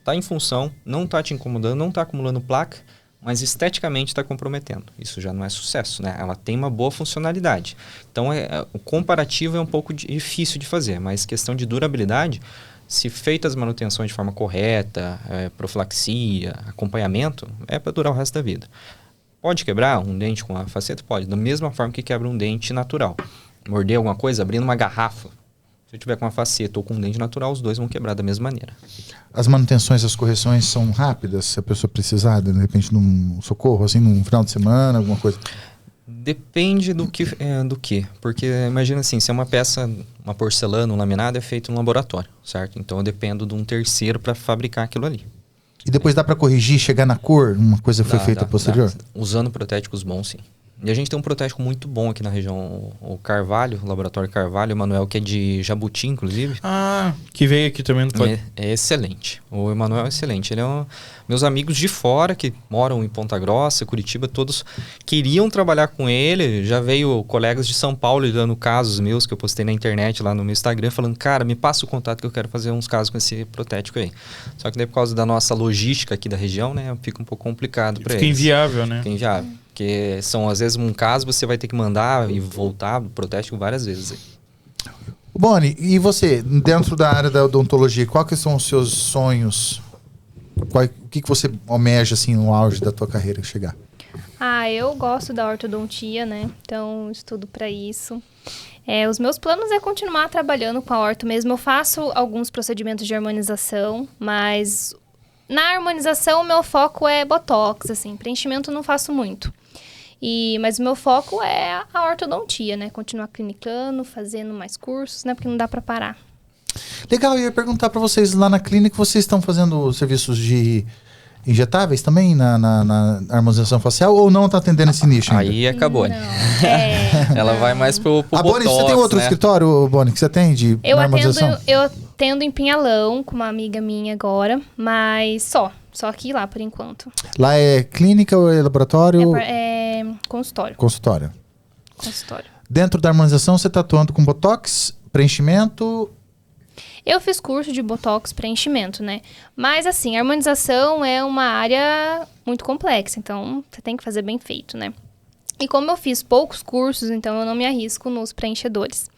tá em função, não tá te incomodando, não tá acumulando placa, mas esteticamente está comprometendo. Isso já não é sucesso, né? Ela tem uma boa funcionalidade. Então, o comparativo é um pouco difícil de fazer, mas questão de durabilidade, se feitas as manutenções de forma correta, profilaxia, acompanhamento, é para durar o resto da vida. Pode quebrar um dente com a faceta? Pode, da mesma forma que quebra um dente natural. Morder alguma coisa, abrindo uma garrafa. Se eu tiver com uma faceta ou com um dente natural, os dois vão quebrar da mesma maneira. As manutenções, as correções são rápidas? Se a pessoa precisar, de repente, de um socorro, assim, num final de semana, alguma coisa? Depende do que. Porque, imagina assim, se é uma peça, uma porcelana, um laminado, é feito no laboratório, certo? Então, eu dependo de um terceiro para fabricar aquilo ali. E depois dá para corrigir, chegar na cor? Uma coisa foi feita posterior? Dá. Usando protéticos bons, sim. E a gente tem um protético muito bom aqui na região, o Carvalho, o Laboratório Carvalho, o Emanuel, que é de Jabuti, inclusive. Ah, que veio aqui também no podcast. É excelente. O Emanuel é excelente. Ele é meus amigos de fora, que moram em Ponta Grossa, Curitiba, todos queriam trabalhar com ele. Já veio colegas de São Paulo dando casos meus, que eu postei na internet, lá no meu Instagram, falando, cara, me passa o contato que eu quero fazer uns casos com esse protético aí. Só que daí, por causa da nossa logística aqui da região, né, fica um pouco complicado para eles. Fica inviável, né? Fica inviável. Porque são, às vezes, um caso você vai ter que mandar e voltar pro protético várias vezes. Boni, e você, dentro da área da odontologia, quais que são os seus sonhos? O que você almeja, assim, no auge da tua carreira chegar? Eu gosto da ortodontia, né? Então, estudo para isso. Os meus planos é continuar trabalhando com a orto mesmo. Eu faço alguns procedimentos de harmonização, mas na harmonização o meu foco é botox, assim. Preenchimento eu não faço muito. Mas o meu foco é a ortodontia, né? Continuar clinicando, fazendo mais cursos, né? Porque não dá para parar. Legal, eu ia perguntar para vocês, lá na clínica, vocês estão fazendo serviços de injetáveis também na harmonização facial ou não está atendendo esse nicho ainda? Aí acabou, né? Ela vai mais pro botox, Boni, você tem outro escritório, Boni, que você atende na harmonização? Eu atendo em Pinhalão, com uma amiga minha agora, mas só aqui e lá, por enquanto. Lá é clínica ou é laboratório? É consultório. Consultório. Consultório. Dentro da harmonização, você está atuando com botox, preenchimento? Eu fiz curso de botox preenchimento, né? Mas, assim, a harmonização é uma área muito complexa, então você tem que fazer bem feito, né? E como eu fiz poucos cursos, então eu não me arrisco nos preenchedores.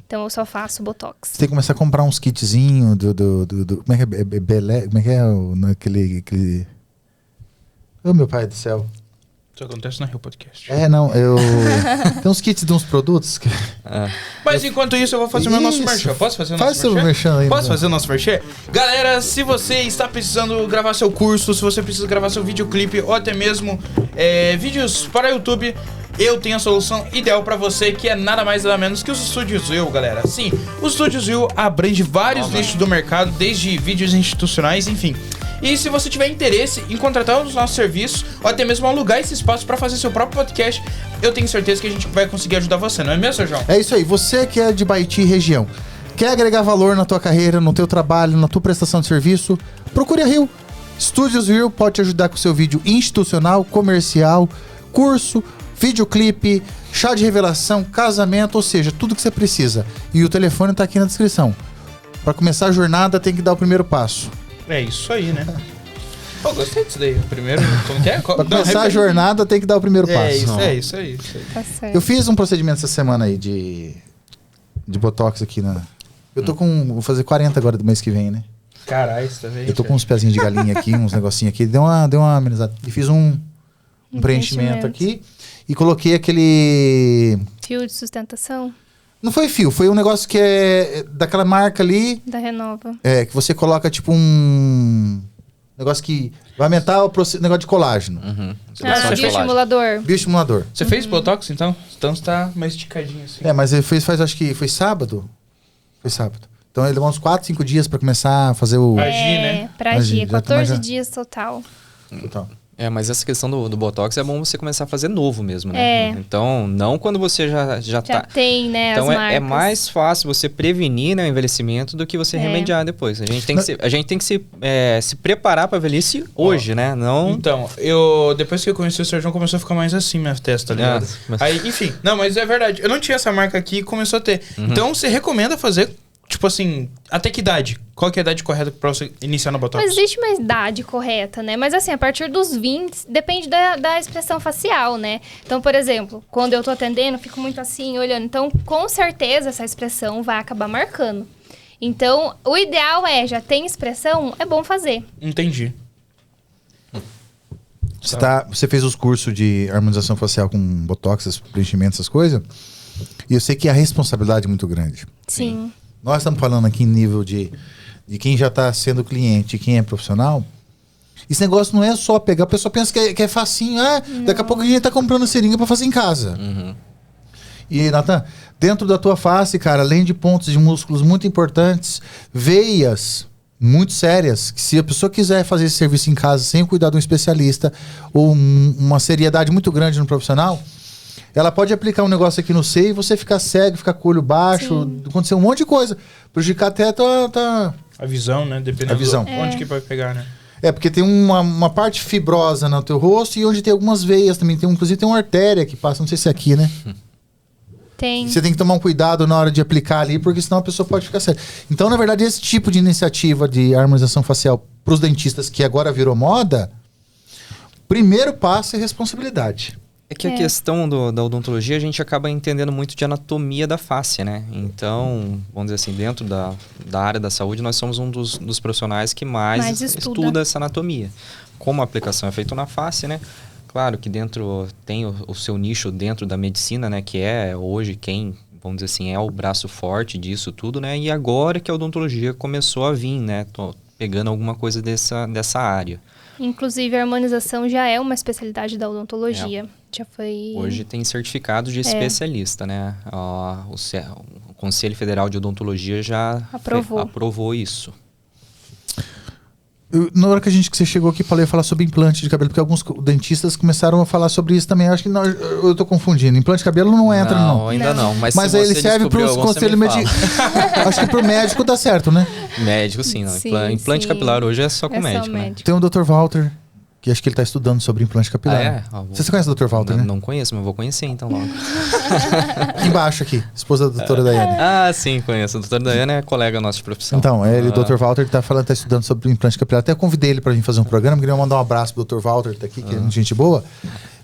Então eu só faço botox. Você tem que começar a comprar uns kitzinhos como é que é? Como é que é aquele... Oh, meu pai do céu. Isso acontece na Rio Podcast. Tem uns kits de uns produtos que... Mas enquanto isso, eu vou fazer o meu nosso merchan. Posso fazer o nosso merchan aí? Posso fazer o nosso merchan? Galera, se você está precisando gravar seu curso, se você precisa gravar seu videoclipe ou até mesmo vídeos para YouTube, eu tenho a solução ideal para você, que é nada mais nada menos que os Estúdios Will, galera. Sim, os Estúdios Will abrange vários nichos do mercado, desde vídeos institucionais, enfim. E se você tiver interesse em contratar os nossos serviços ou até mesmo alugar esse espaço para fazer seu próprio podcast, eu tenho certeza que a gente vai conseguir ajudar você, não é mesmo, João? É isso aí, você que é de Baiti região, quer agregar valor na tua carreira, no teu trabalho, na tua prestação de serviço, procure a Rio. Estúdios Rio pode te ajudar com o seu vídeo institucional, comercial, curso, videoclipe, chá de revelação, casamento, ou seja, tudo que você precisa. E o telefone tá aqui na descrição. Pra começar a jornada tem que dar o primeiro passo. É isso aí, né? Pô, gostei disso daí. O primeiro, como que é? Pra começar a jornada tem que dar o primeiro passo. É isso aí. Tá certo. Eu fiz um procedimento essa semana aí de Botox aqui na... Eu tô com... Vou fazer 40 agora do mês que vem, né? Caralho, você tá vendo? Eu tô com uns pezinhos de galinha aqui, uns negocinhos aqui. Deu uma amenizada. E fiz um preenchimento aqui. E coloquei aquele... Fio de sustentação Não foi fio, foi um negócio que é daquela marca ali. da Renova. Que você coloca tipo um... negócio que vai aumentar o negócio de colágeno. Bioestimulador. Bioestimulador. Você fez Botox, então? Então você tá mais esticadinho assim. Mas ele fez, acho que foi sábado. Foi sábado. Então ele levou uns 4, 5 dias pra começar a fazer o... Agir, né? Pra Agir, agir. já tá mais 14 dias total. Total. Mas essa questão do Botox é bom você começar a fazer novo mesmo, né? Então, não quando você já tá... tem, né, então as marcas. é mais fácil você prevenir, né, o envelhecimento do que você remediar depois. A gente tem que se preparar pra velhice hoje, né? Não... Então, depois que eu conheci o Sérgio, começou a ficar mais assim minha testa, tá ligado? Aí, enfim, não, mas é verdade. Eu não tinha essa marca aqui e começou a ter. Então, você recomenda fazer, tipo assim, até que idade? Qual que é a idade correta pra você iniciar no Botox? Não existe uma idade correta, né? Mas assim, a partir dos 20, depende da expressão facial, né? Então, por exemplo, quando eu tô atendendo, eu fico muito assim, olhando. Então, com certeza, essa expressão vai acabar marcando. Então, o ideal já tem expressão, é bom fazer. Entendi. Você fez os cursos de harmonização facial com Botox, preenchimentos, essas coisas. E eu sei que a responsabilidade é muito grande. Sim. Nós estamos falando aqui em nível de quem já está sendo cliente e quem é profissional. Esse negócio não é só pegar. A pessoa pensa que é facinho. Daqui a pouco a gente está comprando seringa para fazer em casa. E, Nathan, dentro da tua face, cara, além de pontos de músculos muito importantes, veias muito sérias, que se a pessoa quiser fazer esse serviço em casa sem cuidar de um especialista ou uma seriedade muito grande no profissional, ela pode aplicar um negócio aqui no seio e você ficar cego, ficar com o olho baixo, acontecer um monte de coisa. Prejudicar até a visão, né? Dependendo a visão. Onde que vai pegar, né? Porque tem uma parte fibrosa no teu rosto e onde tem algumas veias também. Inclusive tem uma artéria que passa, não sei se é aqui, né? Tem. Você tem que tomar um cuidado na hora de aplicar ali, porque senão a pessoa pode ficar cega. Então, na verdade, esse tipo de iniciativa de harmonização facial para os dentistas, que agora virou moda, primeiro passo é responsabilidade. É que a questão da odontologia, a gente acaba entendendo muito de anatomia da face, né? Então, vamos dizer assim, dentro da área da saúde, nós somos um dos profissionais que mais estuda essa anatomia. Como a aplicação é feita na face, né? Claro que dentro tem o seu nicho dentro da medicina, né? Que é hoje quem, vamos dizer assim, é o braço forte disso tudo, né? E agora que a odontologia começou a vir, né? Tô pegando alguma coisa dessa área. Inclusive, a harmonização já é uma especialidade da odontologia. Já foi... Hoje tem certificado de especialista, né? O Conselho Federal de Odontologia já aprovou isso. Na hora que você chegou aqui, falei falar sobre implante de cabelo, porque alguns dentistas começaram a falar sobre isso também. Acho que eu tô confundindo. Implante de cabelo não entra, não. Não, ainda não. Mas aí ele serve para os conselhos médicos. Acho que pro médico dá certo, né? Médico, sim. Não. Implante capilar hoje é só com médico, né? Tem o Dr. Walter, que acho que ele tá estudando sobre implante capilar. Você conhece o Dr. Walter, né? Não conheço, mas vou conhecer então logo. Aqui embaixo aqui, esposa da doutora Daiane. Sim, conheço. A doutora Daiane é colega nossa de profissão. Então, ele, o Dr. Walter, tá estudando sobre implante capilar. Até convidei ele pra vir fazer um programa, queria mandar um abraço pro Dr. Walter, que tá aqui, que é gente boa.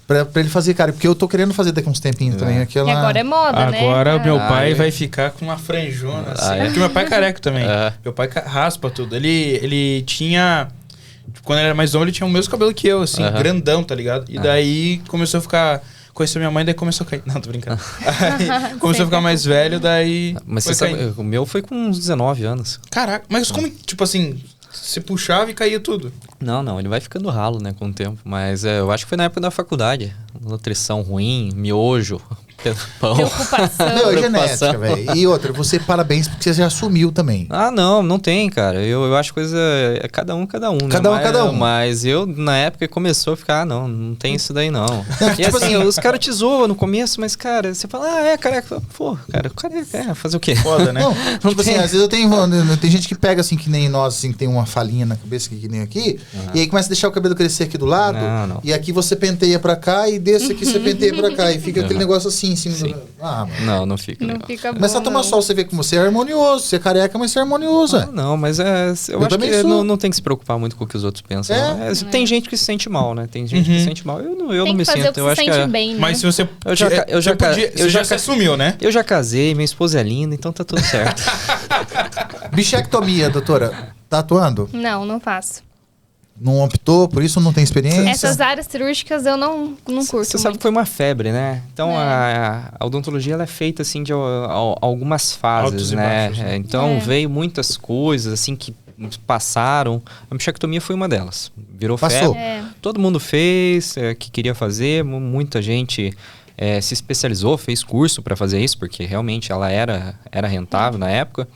Pra ele fazer, cara, porque eu tô querendo fazer daqui uns tempinhos também. E agora é moda, né? Agora meu pai vai ficar com uma franjona, assim. Porque meu pai é careca também. Meu pai raspa tudo. Ele tinha... Quando ele era mais novo, ele tinha o mesmo cabelo que eu, assim, grandão, tá ligado? E daí começou a ficar... Conheceu minha mãe, daí começou a cair. Não, tô brincando. Aí, começou a ficar mais velho, daí... Mas você sabe, o meu foi com uns 19 anos. Caraca, mas como, tipo assim... Você puxava e caía tudo? Não, ele vai ficando ralo, né, com o tempo. Mas eu acho que foi na época da faculdade. Nutrição ruim, miojo, pão. Preocupação. É genética, velho. E outra, parabéns porque você já assumiu também. Não tem, cara. Eu acho coisa... É cada um, né? Cada um. Mas eu, na época, começou a ficar, não tem isso daí, não. E tipo assim, os caras te zoam no começo, mas, cara, você fala, careca. Pô, cara, fazer o quê? Foda, né? Não tipo assim, às vezes tem gente que pega, assim, que nem nós, assim, que tem uma falinha na cabeça, que nem aqui, e aí começa a deixar o cabelo crescer aqui do lado, não. e aqui você penteia pra cá, e desse aqui você penteia pra cá, e fica aquele negócio assim, em cima Sim. do... Ah, Não fica Não legal. fica bom. mas só toma sol, você vê como você é harmonioso. Você é careca, mas você é harmonioso. Não, mas eu acho também que sou. não tem que se preocupar muito com o que os outros pensam. É? não. Tem gente que se sente mal, né? Tem gente que se sente mal. Eu Tem não me que fazer sinto. o que Eu se acho que sente bem, né? Mas se você... eu já se assumiu, né? eu já casei, minha esposa é linda, então tá tudo certo. Bichectomia, doutora. Tá atuando? Não faço. Não optou, por isso não tem experiência? Essas áreas cirúrgicas eu não curto Você sabe muito. que foi uma febre, né? Então É. a odontologia ela é feita assim de algumas fases, Altos e né? baixos, né? Então É. veio muitas coisas assim que passaram. A bichectomia foi uma delas. Virou Passou. febre. É. Todo mundo fez, que queria fazer, muita gente se especializou, fez curso para fazer isso, porque realmente ela era rentável na época.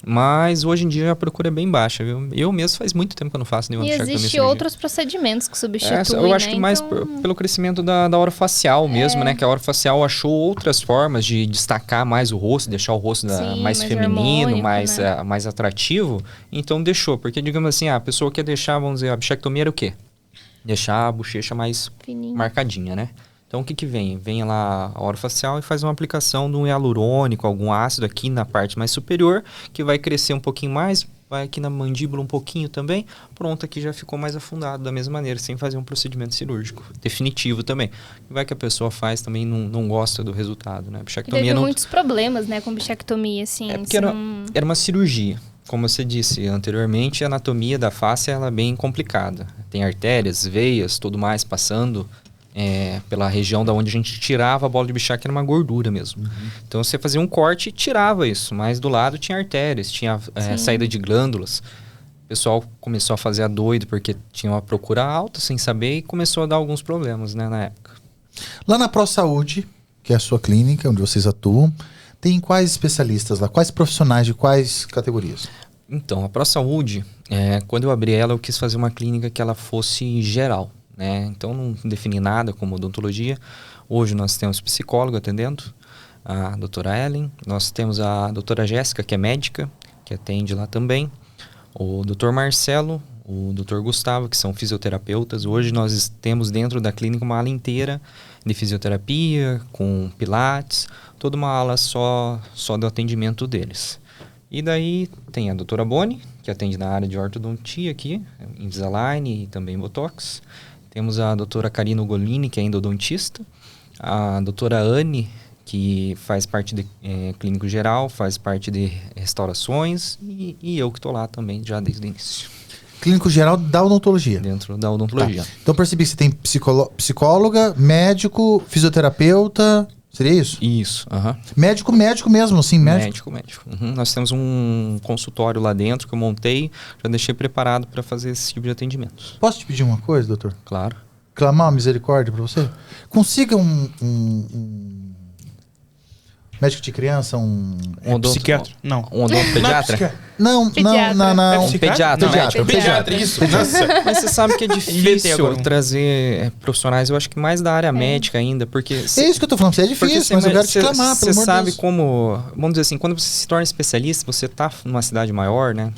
Mas hoje em dia a procura é bem baixa, viu? Eu mesmo faz muito tempo que eu não faço nenhuma E bichectomia existem cirúrgica. outros procedimentos que substituem, Eu acho né? que mais Então, pelo crescimento da orofacial mesmo, né? Que a orofacial achou outras formas de destacar mais o rosto, deixar o rosto Sim, mais mais feminino, harmônico, mais, né? mais atrativo. Então deixou, porque digamos assim, a pessoa quer deixar, vamos dizer, a bichectomia era o quê? Deixar a bochecha mais fininho. marcadinha, né? Então o que vem? Vem lá a orofacial e faz uma aplicação de um hialurônico, algum ácido aqui na parte mais superior, que vai crescer um pouquinho mais, vai aqui na mandíbula um pouquinho também. Pronto, aqui já ficou mais afundado da mesma maneira, sem fazer um procedimento cirúrgico definitivo também. Vai que a pessoa faz também não gosta do resultado, né? A E bichectomia teve não... muitos problemas, né, com bichectomia, assim. É porque era uma cirurgia. Como você disse anteriormente, a anatomia da face ela é bem complicada. Tem artérias, veias, tudo mais passando pela região da onde a gente tirava a bola de Bichat, que era uma gordura mesmo. Então você fazia um corte e tirava isso, mas do lado tinha artérias, tinha saída de glândulas. O pessoal começou a fazer a doido porque tinha uma procura alta sem saber e começou a dar alguns problemas, né, na época. Lá na ProSaúde, que é a sua clínica, onde vocês atuam, tem quais especialistas lá? Quais profissionais de quais categorias? Então, a ProSaúde, quando eu abri ela, eu quis fazer uma clínica que ela fosse geral, né? Então, não defini nada como odontologia. Hoje nós temos psicólogo atendendo, a doutora Ellen. Nós temos a doutora Jéssica, que é médica, que atende lá também. O doutor Marcelo, o doutor Gustavo, que são fisioterapeutas. Hoje nós temos dentro da clínica uma ala inteira de fisioterapia, com pilates, toda uma ala só do atendimento deles. E daí tem a doutora Boni, que atende na área de ortodontia aqui, Invisalign e também Botox. Temos a doutora Karina Ugolini, que é endodontista. A doutora Anne, que faz parte de clínico geral, faz parte de restaurações. E eu que estou lá também já desde o início. Clínico geral da odontologia. Dentro da odontologia. Tá. Então percebi que você tem psicóloga, médico, fisioterapeuta. Seria isso? Isso, aham. Médico mesmo, assim, médico. Médico. Uhum. Nós temos um consultório lá dentro que eu montei, já deixei preparado para fazer esse tipo de atendimento. Posso te pedir uma coisa, doutor? Claro. Clamar uma misericórdia pra você? Consiga um médico de criança, Psiquiatra? Não. Um odontopediatra? Não, Pediatra. não. Um pediatra. Não, Pediatra. pediatra, isso. Nossa. Mas você sabe que é Inventei difícil agora. trazer profissionais, eu acho que mais da área médica ainda, porque... É isso que eu tô falando, é difícil, mas eu quero te clamar, pelo amor de Você sabe Deus. como... Vamos dizer assim, quando você se torna especialista, você tá numa cidade maior, né?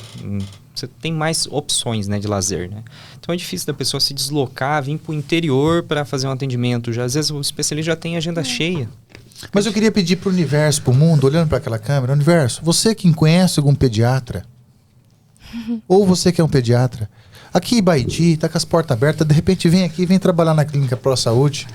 Você tem mais opções, né, de lazer, né? Então é difícil da pessoa se deslocar, vir pro interior para fazer um atendimento. Já, às vezes o especialista já tem agenda cheia. Mas eu queria pedir pro universo, pro mundo, olhando para aquela câmera, universo, você que conhece algum pediatra, ou você que é um pediatra, aqui em Baiti, tá com as portas abertas, de repente vem aqui, vem trabalhar na clínica ProSaúde.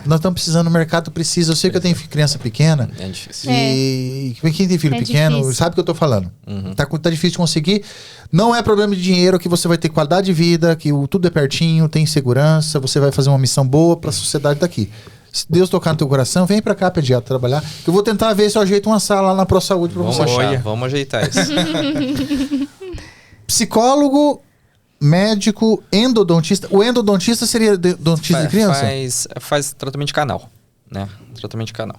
Nós estamos precisando, o mercado precisa. Eu sei que eu tenho criança pequena. É difícil. E quem tem filho É pequeno difícil. sabe o que eu tô falando. Uhum. Tá difícil de conseguir. Não é problema de dinheiro, que você vai ter qualidade de vida, que tudo é pertinho, tem segurança, você vai fazer uma missão boa para a sociedade daqui. Se Deus tocar no teu coração, vem pra cá, pediatra, trabalhar. Que eu vou tentar ver se eu ajeito uma sala lá na ProSaúde pra você. Vamos ajeitar isso. Psicólogo, médico, endodontista. O endodontista seria dentista de criança? Faz tratamento de canal, né? Tratamento de canal.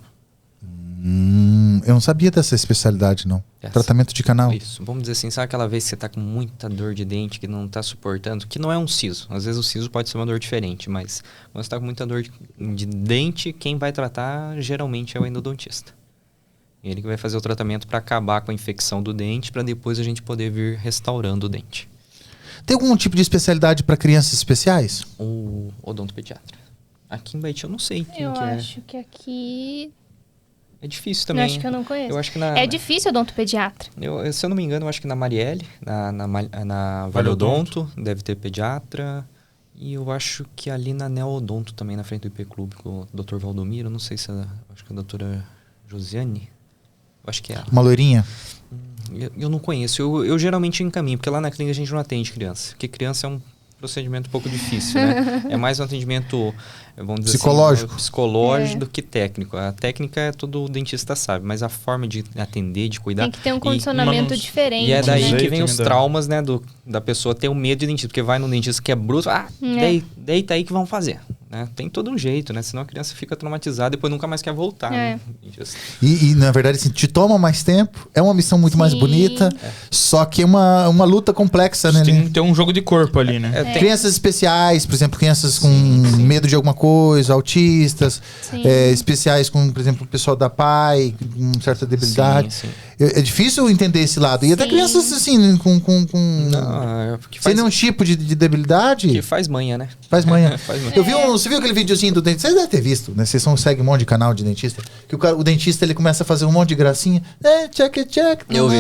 Eu não sabia dessa especialidade, não. Yes. Tratamento de canal. Isso. Vamos dizer assim, sabe aquela vez que você tá com muita dor de dente, que não tá suportando, que não é um siso. Às vezes o siso pode ser uma dor diferente, mas quando você tá com muita dor de dente, quem vai tratar geralmente é o endodontista. Ele que vai fazer o tratamento para acabar com a infecção do dente, para depois a gente poder vir restaurando o dente. Tem algum tipo de especialidade para crianças especiais? O odontopediatra. Aqui em Baiti eu não sei quem Eu que é. acho que aqui... É difícil Eu também. acho que eu não conheço. Eu acho que É difícil odontopediatra. se eu não me engano, eu acho que na Marielle, na Valeodonto, deve ter pediatra. E eu acho que ali na Neodonto também, na frente do IP Clube, com o Dr. Valdomiro, não sei se é, acho que é a doutora Josiane. Eu acho que é ela. Uma loirinha? Eu não conheço. Eu geralmente encaminho, porque lá na clínica a gente não atende criança. Porque criança é um procedimento um pouco difícil, né? É mais um atendimento, vamos dizer psicológico. assim, psicológico do que técnico. A técnica é todo dentista sabe, mas a forma de atender, de cuidar... Tem que ter um condicionamento diferente. E é daí né? que vem os Ainda. traumas, né, da pessoa ter o medo de dentista. Porque vai no dentista que é bruto, deita aí que vão fazer. Né? Tem todo um jeito, né? Senão a criança fica traumatizada e depois nunca mais quer voltar. Né? E, na verdade, assim, te toma mais tempo, é uma missão muito mais bonita, só que é uma luta complexa, né? Tem que ter um jogo de corpo ali, né? Crianças especiais, por exemplo, crianças com medo de alguma coisa, autistas, especiais com, por exemplo, o pessoal da PAI, com certa debilidade. Sim. É difícil entender esse lado. E até crianças, assim, com sem nenhum tipo de debilidade. Que faz manha, né? Faz manha. Faz manha. Você viu aquele videozinho do dentista? Você deve ter visto, né? Vocês seguem um monte de canal de dentista. Que o dentista, ele começa a fazer um monte de gracinha. Check. Eu vi.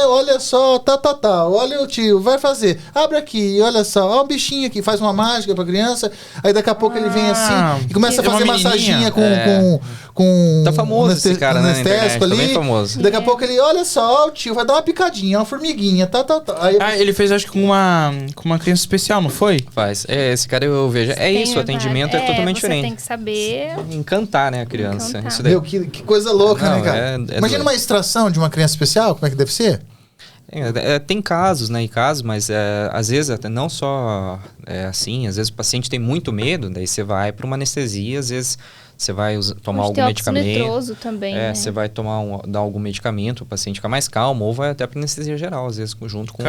Olha só, tá. Olha o tio, vai fazer. Abre aqui, olha só. Olha um bichinho aqui, faz uma mágica pra criança. Aí daqui a pouco ele vem assim e começa a fazer massaginha com Tá famoso esse cara, né? anestésico ali. Tá bem famoso. Daqui a pouco ele, olha só, o tio vai dar uma picadinha, uma formiguinha, tá. Aí, Ele fez, acho que com uma criança especial, não foi? Faz. Esse cara eu vejo. É isso, o atendimento é totalmente você diferente. tem que saber... Encantar, né, a criança. Encantar. Isso daí. meu, que coisa louca, né, cara? Imagina uma extração de uma criança especial, como é que deve ser? Tem casos, né, mas às vezes até não só assim, às vezes o paciente tem muito medo, daí você vai para uma anestesia, às vezes você vai tomar algum medicamento. Também, né? Você vai dar algum medicamento, o paciente fica mais calmo, ou vai até para anestesia geral, às vezes junto com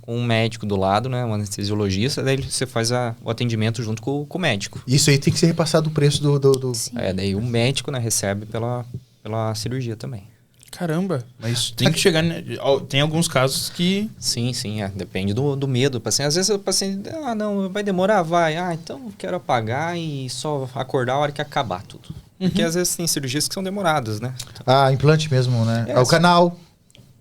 um médico do lado, né, um anestesiologista, daí você faz o atendimento junto com o médico. Isso aí tem que ser repassado o preço do... Daí o médico, né, recebe pela cirurgia também. Caramba, mas tem que chegar... Tem alguns casos que... Sim, depende do medo do paciente. Às vezes o paciente, não, vai demorar, vai. Então eu quero apagar e só acordar a hora que acabar tudo. Porque às vezes tem cirurgias que são demoradas, né? Implante mesmo, né? O canal.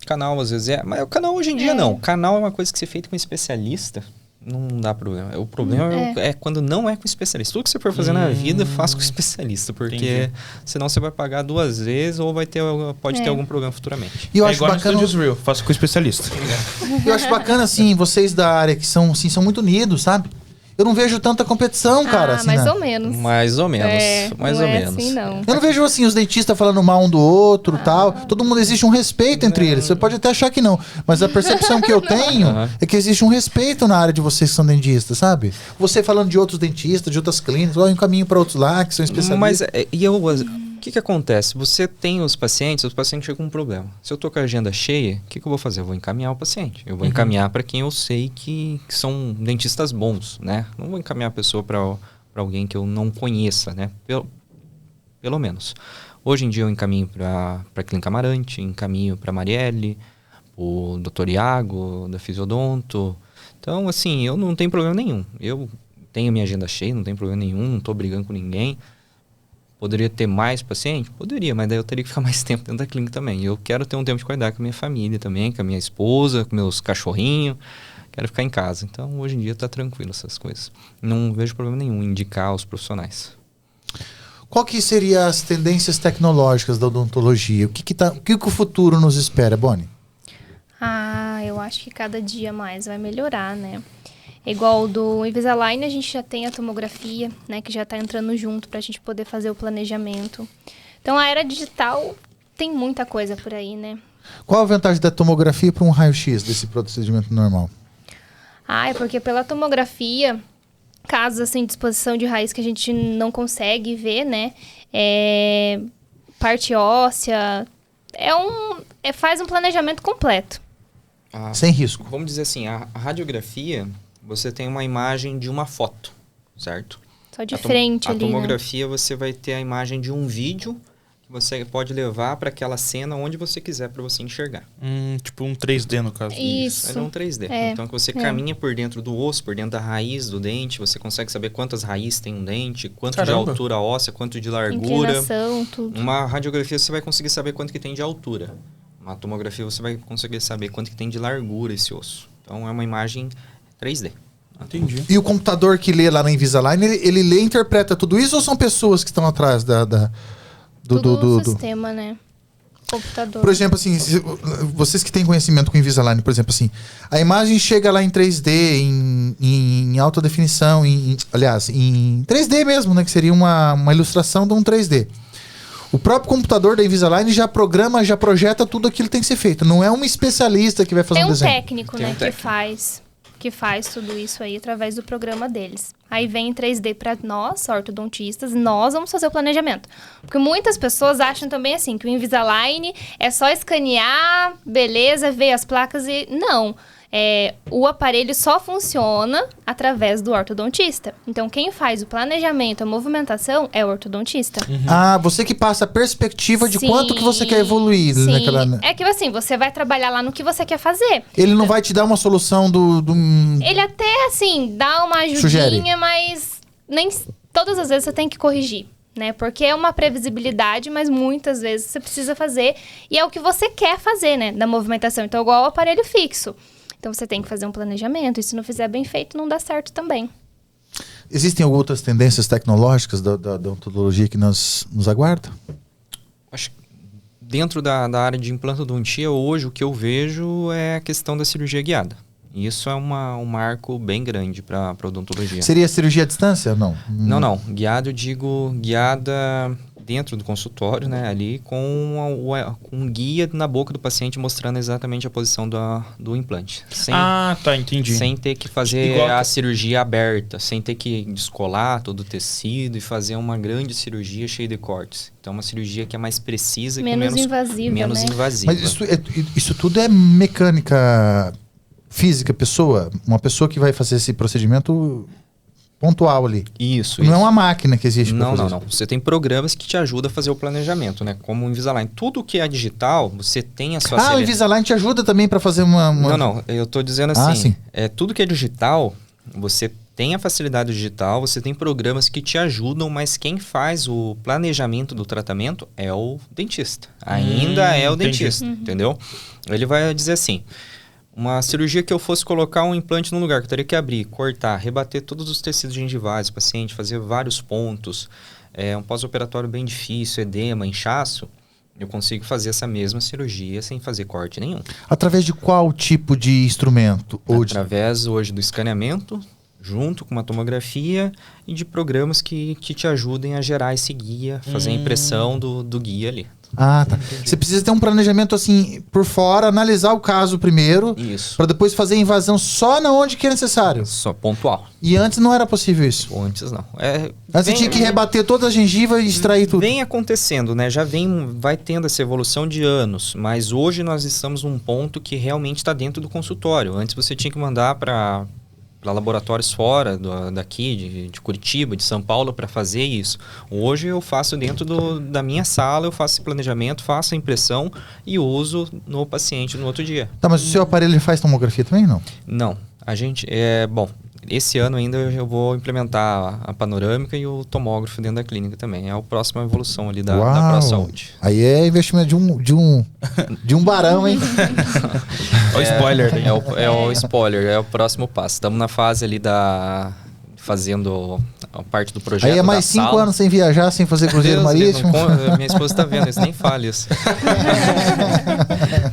Canal às vezes mas o canal hoje em dia não. O canal é uma coisa que você feita com especialista. Não dá problema. O problema é quando não é com especialista. Tudo que você for fazer na vida, faça com especialista. Porque senão você vai pagar 2 vezes ou pode ter algum problema futuramente. E eu acho igual bacana... no Studios Real, faça com especialista. Eu acho bacana, assim, vocês da área que são muito unidos, sabe? Eu não vejo tanta competição, cara. Assim, mais né? ou menos. Mais ou menos. Mais ou menos. Assim, não. Eu não vejo, assim, os dentistas falando mal um do outro e tal. Todo mundo, existe um respeito entre eles. Você pode até achar que não. Mas a percepção que eu tenho é que existe um respeito na área de vocês que são dentistas, sabe? Você falando de outros dentistas, de outras clínicas, ou um caminho para outros lá, que são especialistas. Mas, o que acontece? Você tem os pacientes chegam com um problema. Se eu tô com a agenda cheia, o que eu vou fazer? Eu vou encaminhar o paciente. Eu vou encaminhar para quem eu sei que são dentistas bons, né? Não vou encaminhar a pessoa para alguém que eu não conheça, né? Pelo menos. Hoje em dia eu encaminho para a Clínica Amarante, encaminho para Marielle, o Dr. Iago, da Fisiodonto. Então, assim, eu não tenho problema nenhum. Eu tenho minha agenda cheia, não tem problema nenhum, não tô brigando com ninguém. Poderia ter mais paciente? Poderia, mas daí eu teria que ficar mais tempo dentro da clínica também. Eu quero ter um tempo de qualidade com a minha família também, com a minha esposa, com meus cachorrinhos. Quero ficar em casa. Então, hoje em dia tá tranquilo essas coisas. Não vejo problema nenhum em indicar os profissionais. Qual que seriam as tendências tecnológicas da odontologia? O que o futuro nos espera, Bonnie? Eu acho que cada dia mais vai melhorar, né? Igual do Invisalign, a gente já tem a tomografia, né? Que já está entrando junto para a gente poder fazer o planejamento. Então, a era digital tem muita coisa por aí, né? Qual a vantagem da tomografia para um raio-x desse procedimento normal? É porque pela tomografia, casos assim de exposição de raiz que a gente não consegue ver, né? Parte óssea, faz um planejamento completo. Sem risco. Vamos dizer assim, a radiografia, você tem uma imagem de uma foto, certo? Só de frente ali, a tomografia, você vai ter a imagem de um vídeo que você pode levar para aquela cena onde você quiser para você enxergar. Tipo um 3D no caso. Isso. É um 3D. É. Então, que você caminha por dentro do osso, por dentro da raiz do dente, você consegue saber quantas raízes tem um dente, quanto de altura óssea, quanto de largura. Inclinação, tudo. Uma radiografia você vai conseguir saber quanto que tem de altura. Uma tomografia você vai conseguir saber quanto que tem de largura esse osso. Então, é uma imagem 3D. Entendi. E o computador que lê lá na Invisalign, ele lê e interpreta tudo isso ou são pessoas que estão atrás Tudo no sistema, né? Computador. Por exemplo, assim, vocês que têm conhecimento com Invisalign, por exemplo, assim, a imagem chega lá em 3D, em alta definição, aliás, em 3D mesmo, né? Que seria uma ilustração de um 3D. O próprio computador da Invisalign já programa, já projeta tudo aquilo que tem que ser feito. Não é um especialista que vai fazer um desenho. Técnico, né, que faz tudo isso aí através do programa deles. Aí vem em 3D para nós, ortodontistas, nós vamos fazer o planejamento. Porque muitas pessoas acham também assim, que o Invisalign é só escanear, beleza, ver as placas e... Não. O aparelho só funciona através do ortodontista. Então, quem faz o planejamento, a movimentação, é o ortodontista. Ah, você que passa a perspectiva de quanto que você quer evoluir. Sim. Naquela... É que assim, você vai trabalhar lá no que você quer fazer. Ele não vai te dar uma solução Ele até, assim, dá uma ajudinha, Sugere. mas nem todas as vezes você tem que corrigir. Né? Porque é uma previsibilidade, mas muitas vezes você precisa fazer. E é o que você quer fazer, né? Da movimentação. Então, igual o aparelho fixo. Então, você tem que fazer um planejamento. E se não fizer bem feito, não dá certo também. Existem outras tendências tecnológicas da odontologia que nos aguardam? Acho que dentro da área de implantodontia, hoje, o que eu vejo é a questão da cirurgia guiada. E isso é um marco bem grande para a odontologia. Seria cirurgia à distância ou não? Não. Guiada, eu digo guiada dentro do consultório, né? Ali com um guia na boca do paciente mostrando exatamente a posição do implante. Entendi. Sem ter que fazer a cirurgia aberta, sem ter que descolar todo o tecido e fazer uma grande cirurgia cheia de cortes. Então, uma cirurgia que é mais precisa e menos invasiva, menos né? invasiva. Mas isso tudo é mecânica física, uma pessoa que vai fazer esse procedimento pontual ali. Isso. Não é uma máquina que existe para fazer Não. Você tem programas que te ajudam a fazer o planejamento, né? Como o Invisalign. Tudo que é digital, você tem a sua... o Invisalign te ajuda também para fazer uma... Não. Eu tô dizendo assim. Sim. Tudo que é digital, você tem a facilidade digital, você tem programas que te ajudam, mas quem faz o planejamento do tratamento é o dentista. Ainda é o dentista, entendeu? Ele vai dizer assim... Uma cirurgia que eu fosse colocar um implante num lugar que eu teria que abrir, cortar, rebater todos os tecidos gengivais do paciente, fazer vários pontos, um pós-operatório bem difícil, edema, inchaço, eu consigo fazer essa mesma cirurgia sem fazer corte nenhum. Através de qual tipo de instrumento? Através hoje do escaneamento, junto com uma tomografia e de programas que te ajudem a gerar esse guia, fazer a impressão do guia ali. Ah, tá. Você precisa ter um planejamento assim, por fora, analisar o caso primeiro. Isso. Para depois fazer a invasão só na onde que é necessário. Só pontual. E antes não era possível isso? Antes não. Antes você tinha que rebater toda a gengiva e extrair tudo. Vem acontecendo, né? Vai tendo essa evolução de anos. Mas hoje nós estamos num ponto que realmente está dentro do consultório. Antes você tinha que mandar para laboratórios fora daqui, de Curitiba, de São Paulo, para fazer isso. Hoje eu faço dentro da minha sala, eu faço esse planejamento, faço a impressão e uso no paciente no outro dia. Tá, mas o seu aparelho faz tomografia também, não? Não. A gente... esse ano ainda eu vou implementar a panorâmica e o tomógrafo dentro da clínica também. É a próxima evolução ali da ProSaúde. Aí é investimento de um barão, hein? O spoiler. O spoiler, é o próximo passo. Estamos na fase ali fazendo a parte do projeto. Aí é mais 5 anos sem viajar, sem fazer cruzeiro marítimo. Minha esposa está vendo isso, nem fale isso.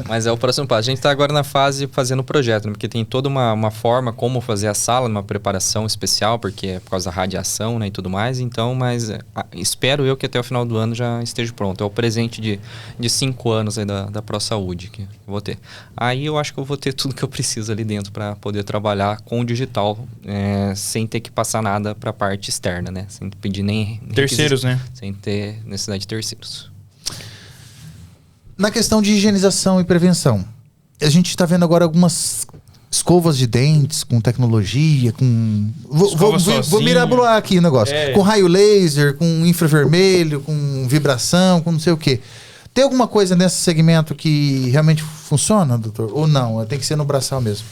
Mas é o próximo passo. A gente está agora na fase fazendo o projeto, né? Porque tem toda uma forma como fazer a sala, uma preparação especial, porque é por causa da radiação, né, e tudo mais. Então, espero eu que até o final do ano já esteja pronto. É o presente de 5 anos aí da ProSaúde que eu vou ter. Aí eu acho que eu vou ter tudo que eu preciso ali dentro para poder trabalhar com o digital, sem ter que passar nada para a parte externa, né? Sem pedir nem terceiros, né? Sem ter necessidade de terceiros. Na questão de higienização e prevenção, a gente está vendo agora algumas escovas de dentes com tecnologia, com... Vou mirabolar aqui o negócio. Com raio laser, com infravermelho, com vibração, com não sei o quê. Tem alguma coisa nesse segmento que realmente funciona, doutor? Ou não? Tem que ser no braçal mesmo?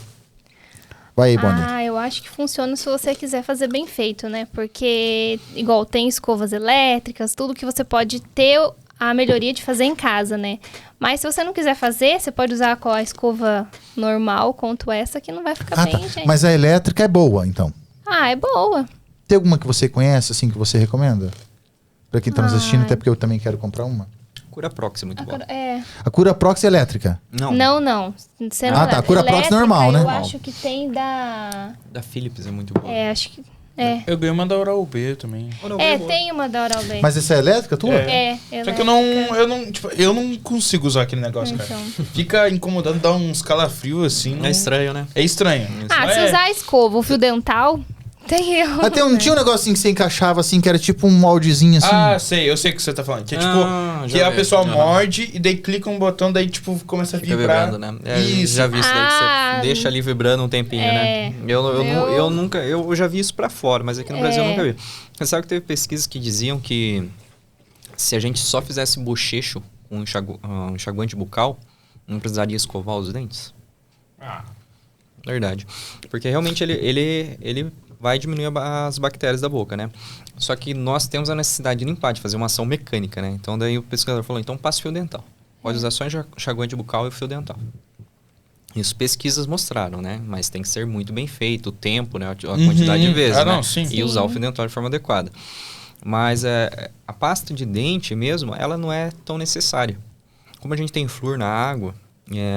Vai aí, Bonnie. Eu acho que funciona se você quiser fazer bem feito, né? Porque, igual, tem escovas elétricas, tudo que você pode ter a melhoria de fazer em casa, né? Mas se você não quiser fazer, você pode usar com a escova normal, quanto essa, que não vai ficar bem, gente. Mas a elétrica é boa, então? É boa. Tem alguma que você conhece, assim, que você recomenda? Pra quem tá nos assistindo, até porque eu também quero comprar uma. Cura Prox é muito boa. A Cura Prox é elétrica? Não. Não. Você não tá. A Cura Prox normal, né? Eu acho que tem da Philips é muito boa. Acho que... Eu ganhei uma da Oral-B também. Tem uma da Oral-B. Mas essa é elétrica, tua? Só que eu não consigo usar aquele negócio, cara. Fica incomodando, dá uns calafrios assim. É estranho, né? É estranho. Se usar a escova, o fio dental, tem erro. Tinha um negocinho que você encaixava assim, que era tipo um moldezinho assim. Eu sei o que você tá falando. Que é tipo, que a pessoa morde e daí clica um botão, daí tipo, começa a vibrar. Vibrando, né? Isso. Já vi isso daí, que você deixa ali vibrando um tempinho, né? Eu já vi isso pra fora, mas aqui no Brasil eu nunca vi. Você sabe que teve pesquisas que diziam que se a gente só fizesse bochecho com um enxaguante bucal, não precisaria escovar os dentes? Verdade. Porque realmente ele vai diminuir as bactérias da boca, né? Só que nós temos a necessidade de limpar, de fazer uma ação mecânica, né? Então daí o pesquisador falou, então passe fio dental. Pode usar só enxaguante bucal e o fio dental. Isso pesquisas mostraram, né? Mas tem que ser muito bem feito, o tempo, né? A quantidade de vezes, né? E usar o fio dental de forma adequada. Mas a pasta de dente mesmo, ela não é tão necessária. Como a gente tem flúor na água,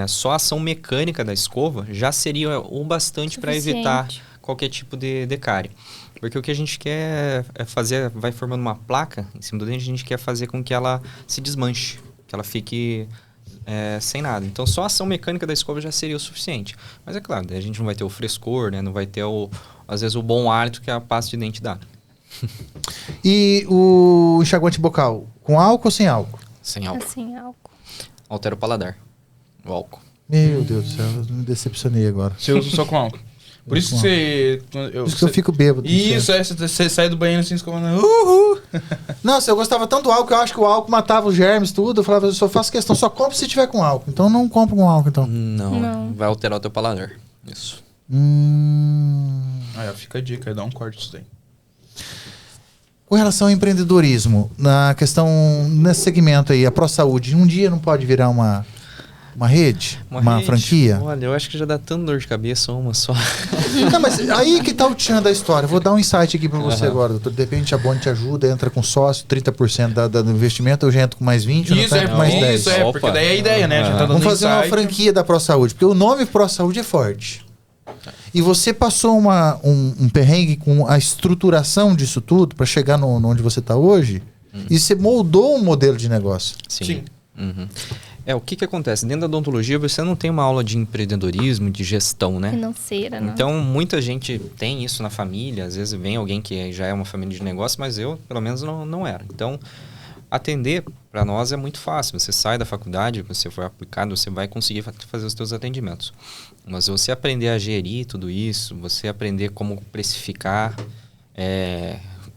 só a ação mecânica da escova já seria o bastante para evitar qualquer tipo de cárie. Porque o que a gente quer é fazer, vai formando uma placa em cima do dente, a gente quer fazer com que ela se desmanche, que ela fique sem nada. Então, só a ação mecânica da escova já seria o suficiente. Mas é claro, a gente não vai ter o frescor, né? Não vai ter, às vezes, o bom hálito que a pasta de dente dá. E o enxaguante bucal, com álcool ou sem álcool? Sem álcool. Sem álcool. Altera o paladar, o álcool. Meu Deus do céu, eu me decepcionei agora. Você usa só com álcool. Por isso que você... Por isso que eu fico bêbado. Isso, você sai do banheiro assim, escovando. Uhul! Nossa, eu gostava tanto do álcool, que eu acho que o álcool matava os germes, tudo. Eu falava, eu só faço questão, só compro se tiver com álcool. Então não compro com álcool, então. Não. Vai alterar o teu paladar. Isso. Fica a dica, dá um corte isso daí. Com relação ao empreendedorismo, na questão, nesse segmento aí, a ProSaúde, um dia não pode virar uma rede? Uma rede? Franquia? Olha, eu acho que já dá tanta dor de cabeça uma só. Não, mas aí que tá o tchan da história. Vou dar um insight aqui pra você agora, doutor. De repente a Bonnie te ajuda, entra com sócio, 30% do investimento, eu já entro com mais 20%, isso, com mais 10%. Isso, porque daí é a ideia, né? Já tá dando Vamos fazer insight. uma franquia da ProSaúde, porque o nome ProSaúde é forte. E você passou um perrengue com a estruturação disso tudo para chegar onde você está hoje, e você moldou um modelo de negócio. Sim. Uhum. O que acontece? Dentro da odontologia, você não tem uma aula de empreendedorismo, de gestão, né? Financeira, né? Então, muita gente tem isso na família. Às vezes vem alguém que já é uma família de negócio, mas eu, pelo menos, não era. Então, atender, para nós, é muito fácil. Você sai da faculdade, você for aplicado, você vai conseguir fazer os seus atendimentos. Mas você aprender a gerir tudo isso, você aprender como precificar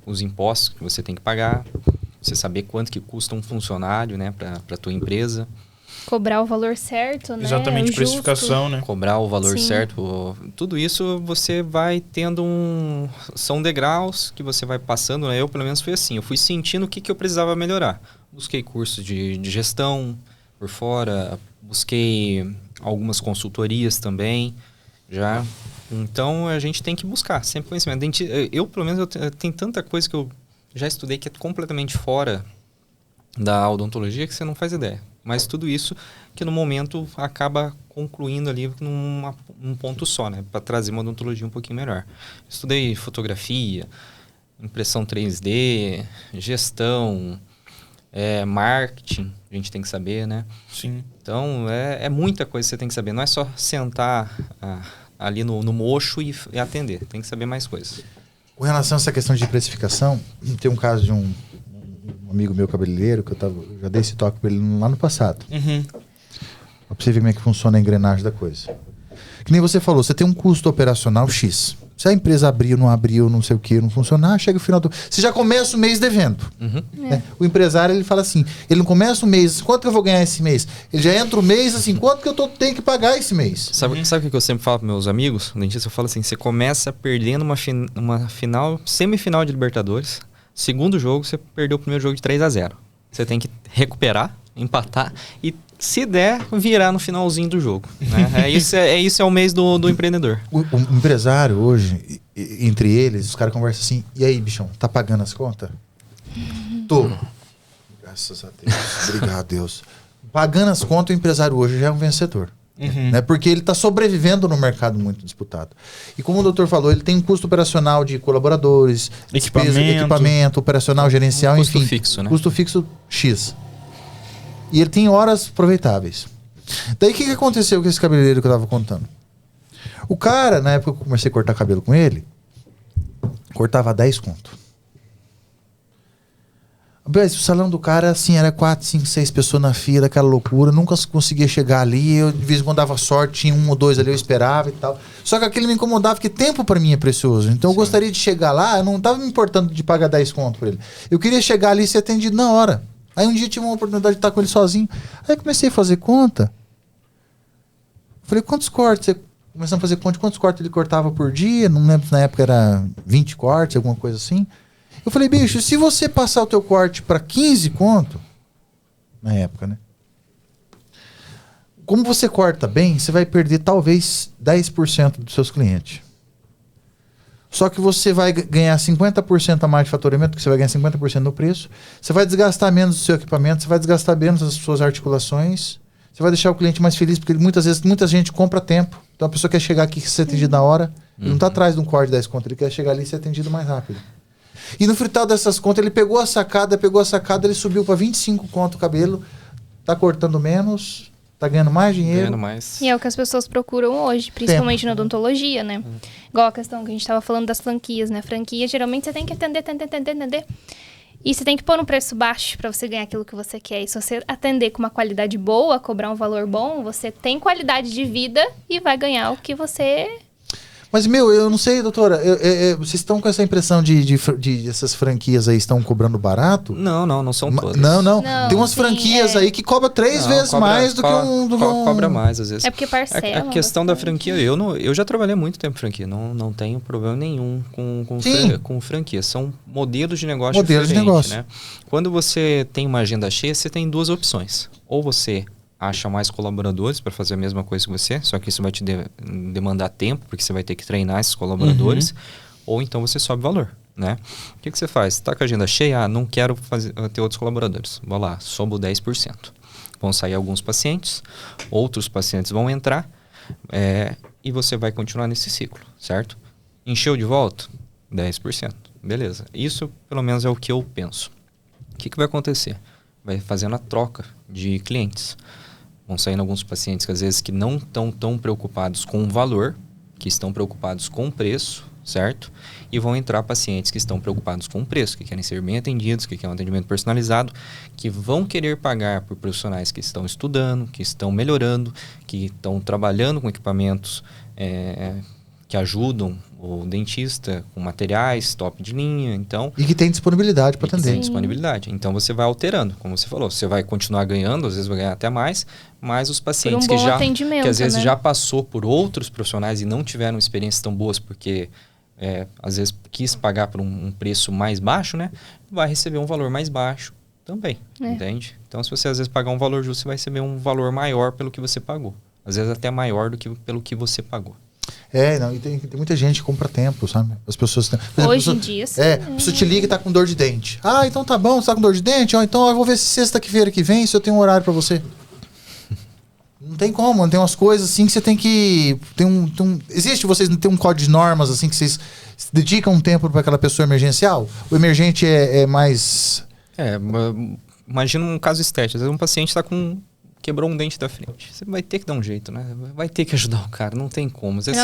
os impostos que você tem que pagar, você saber quanto que custa um funcionário, né, para a tua empresa. Cobrar o valor certo, né? Exatamente, precificação, né? Cobrar o valor certo. Tudo isso você vai tendo são degraus que você vai passando, né? Eu, pelo menos, fui assim. Eu fui sentindo o que eu precisava melhorar. Busquei cursos de gestão por fora, busquei algumas consultorias também, já. Então, a gente tem que buscar sempre conhecimento. Eu, pelo menos, eu tenho tanta coisa que eu já estudei que é completamente fora da odontologia que você não faz ideia. Mas tudo isso que no momento acaba concluindo ali num ponto só, né? Para trazer uma odontologia um pouquinho melhor. Estudei fotografia, impressão 3D, gestão, marketing, a gente tem que saber, né? Sim. Então, é muita coisa que você tem que saber. Não é só sentar ali no mocho e atender. Tem que saber mais coisas. Com relação a essa questão de precificação, tem um caso de um amigo meu cabeleireiro, que eu já dei esse toque pra ele lá no passado. Uhum. Pra você ver como é que funciona a engrenagem da coisa. Que nem você falou, você tem um custo operacional X. Se a empresa abriu, não abriu, não sei o que, não funcionar, chega o final do... Você já começa o mês devendo. Né? O empresário, ele fala assim, ele não começa o mês, quanto que eu vou ganhar esse mês? Ele já entra o mês assim, quanto que eu tenho que pagar esse mês? Sabe o que eu sempre falo para meus amigos? No dentista, eu falo assim, você começa perdendo uma final, semifinal de Libertadores, segundo jogo, você perdeu o primeiro jogo de 3-0. Você tem que recuperar, empatar e, se der, virar no finalzinho do jogo. Né? Isso é o mês do empreendedor. O empresário hoje, entre eles, os caras conversam assim, e aí, bichão, tá pagando as contas? Tô. Graças a Deus. Obrigado, Deus. Pagando as contas, o empresário hoje já é um vencedor. Né? Porque ele está sobrevivendo no mercado muito disputado. E como o doutor falou, ele tem um custo operacional de colaboradores, equipamento operacional, gerencial, custo enfim. Fixo, né? Custo fixo X. E ele tem horas aproveitáveis. Daí o que aconteceu com esse cabeleireiro que eu tava contando? O cara, na época que eu comecei a cortar cabelo com ele, cortava 10 conto. O salão do cara, assim, era 4, 5, 6 pessoas na fila, aquela loucura, nunca conseguia chegar ali, eu de vez em quando dava sorte, tinha 1 ou 2 ali, eu esperava e tal. Só que aquele me incomodava, porque tempo pra mim é precioso. Então eu gostaria de chegar lá, eu não tava me importando de pagar 10 conto pra ele. Eu queria chegar ali e ser atendido na hora. Aí um dia eu tive uma oportunidade de estar com ele sozinho. Aí comecei a fazer conta. Falei, quantos cortes? Começamos a fazer conta de quantos cortes ele cortava por dia. Não lembro se na época era 20 cortes, alguma coisa assim. Eu falei, bicho, se você passar o teu corte para 15 conto, na época, né? Como você corta bem, você vai perder talvez 10% dos seus clientes. Só que você vai ganhar 50% a mais de faturamento, porque você vai ganhar 50% no preço. Você vai desgastar menos o seu equipamento, você vai desgastar menos as suas articulações. Você vai deixar o cliente mais feliz, porque muitas vezes muita gente compra tempo. Então a pessoa quer chegar aqui e ser atendido na hora. Ele não está atrás de um corte de 10 conto, ele quer chegar ali e ser atendido mais rápido. E no frital dessas contas, ele pegou a sacada, ele subiu para 25 conto o cabelo, tá cortando menos, tá ganhando mais dinheiro. Ganhando mais. E é o que as pessoas procuram hoje, principalmente na odontologia, né? Igual a questão que a gente tava falando das franquias, né? Franquia, geralmente você tem que atender. E você tem que pôr um preço baixo para você ganhar aquilo que você quer. E se você atender com uma qualidade boa, cobrar um valor bom, você tem qualidade de vida e vai ganhar o que você... Mas, eu não sei, doutora, vocês estão com essa impressão de essas franquias aí estão cobrando barato? Não são todas. Não. Tem umas franquias aí que cobram 3 vezes mais do que um... Cobra mais, às vezes. É porque parcela. A questão da franquia, eu já trabalhei muito tempo em franquia, não tenho problema nenhum com franquia. São modelos de negócio diferentes, né? Quando você tem uma agenda cheia, você tem 2 opções. Ou você acha mais colaboradores para fazer a mesma coisa que você, só que isso vai te demandar tempo, porque você vai ter que treinar esses colaboradores, ou então você sobe valor, né? O que você faz? Está com a agenda cheia? Não quero ter outros colaboradores. Vou lá, sobo 10%. Vão sair alguns pacientes, outros pacientes vão entrar, e você vai continuar nesse ciclo, certo? Encheu de volta? 10%. Beleza. Isso, pelo menos, é o que eu penso. O que vai acontecer? Vai fazendo a troca de clientes. Vão saindo alguns pacientes que às vezes que não estão tão preocupados com o valor, que estão preocupados com o preço, certo? E vão entrar pacientes que estão preocupados com o preço, que querem ser bem atendidos, que querem um atendimento personalizado, que vão querer pagar por profissionais que estão estudando, que estão melhorando, que estão trabalhando com equipamentos que ajudam o dentista com materiais top de linha, então... E que tem disponibilidade para atender. Tem disponibilidade. Então você vai alterando, como você falou. Você vai continuar ganhando, às vezes vai ganhar até mais, mas os pacientes que às vezes já passou por outros profissionais e não tiveram experiências tão boas porque às vezes quis pagar por um preço mais baixo, né? Vai receber um valor mais baixo também, entende? Então se você às vezes pagar um valor justo, você vai receber um valor maior pelo que você pagou. Às vezes até maior do que pelo que você pagou. E tem muita gente que compra tempo, sabe? As pessoas... Hoje em dia, sim. A pessoa te liga e tá com dor de dente. Ah, então tá bom, você tá com dor de dente? Então eu vou ver se sexta-feira que vem, se eu tenho um horário pra você. Não tem como, não tem umas coisas assim que você tem que... Existe, vocês não tem um código de normas assim que vocês dedicam um tempo pra aquela pessoa emergencial? O emergente é mais... Imagina um caso estético. Às vezes um paciente quebrou um dente da frente. Você vai ter que dar um jeito, né? Vai ter que ajudar o cara, não tem como. Às vezes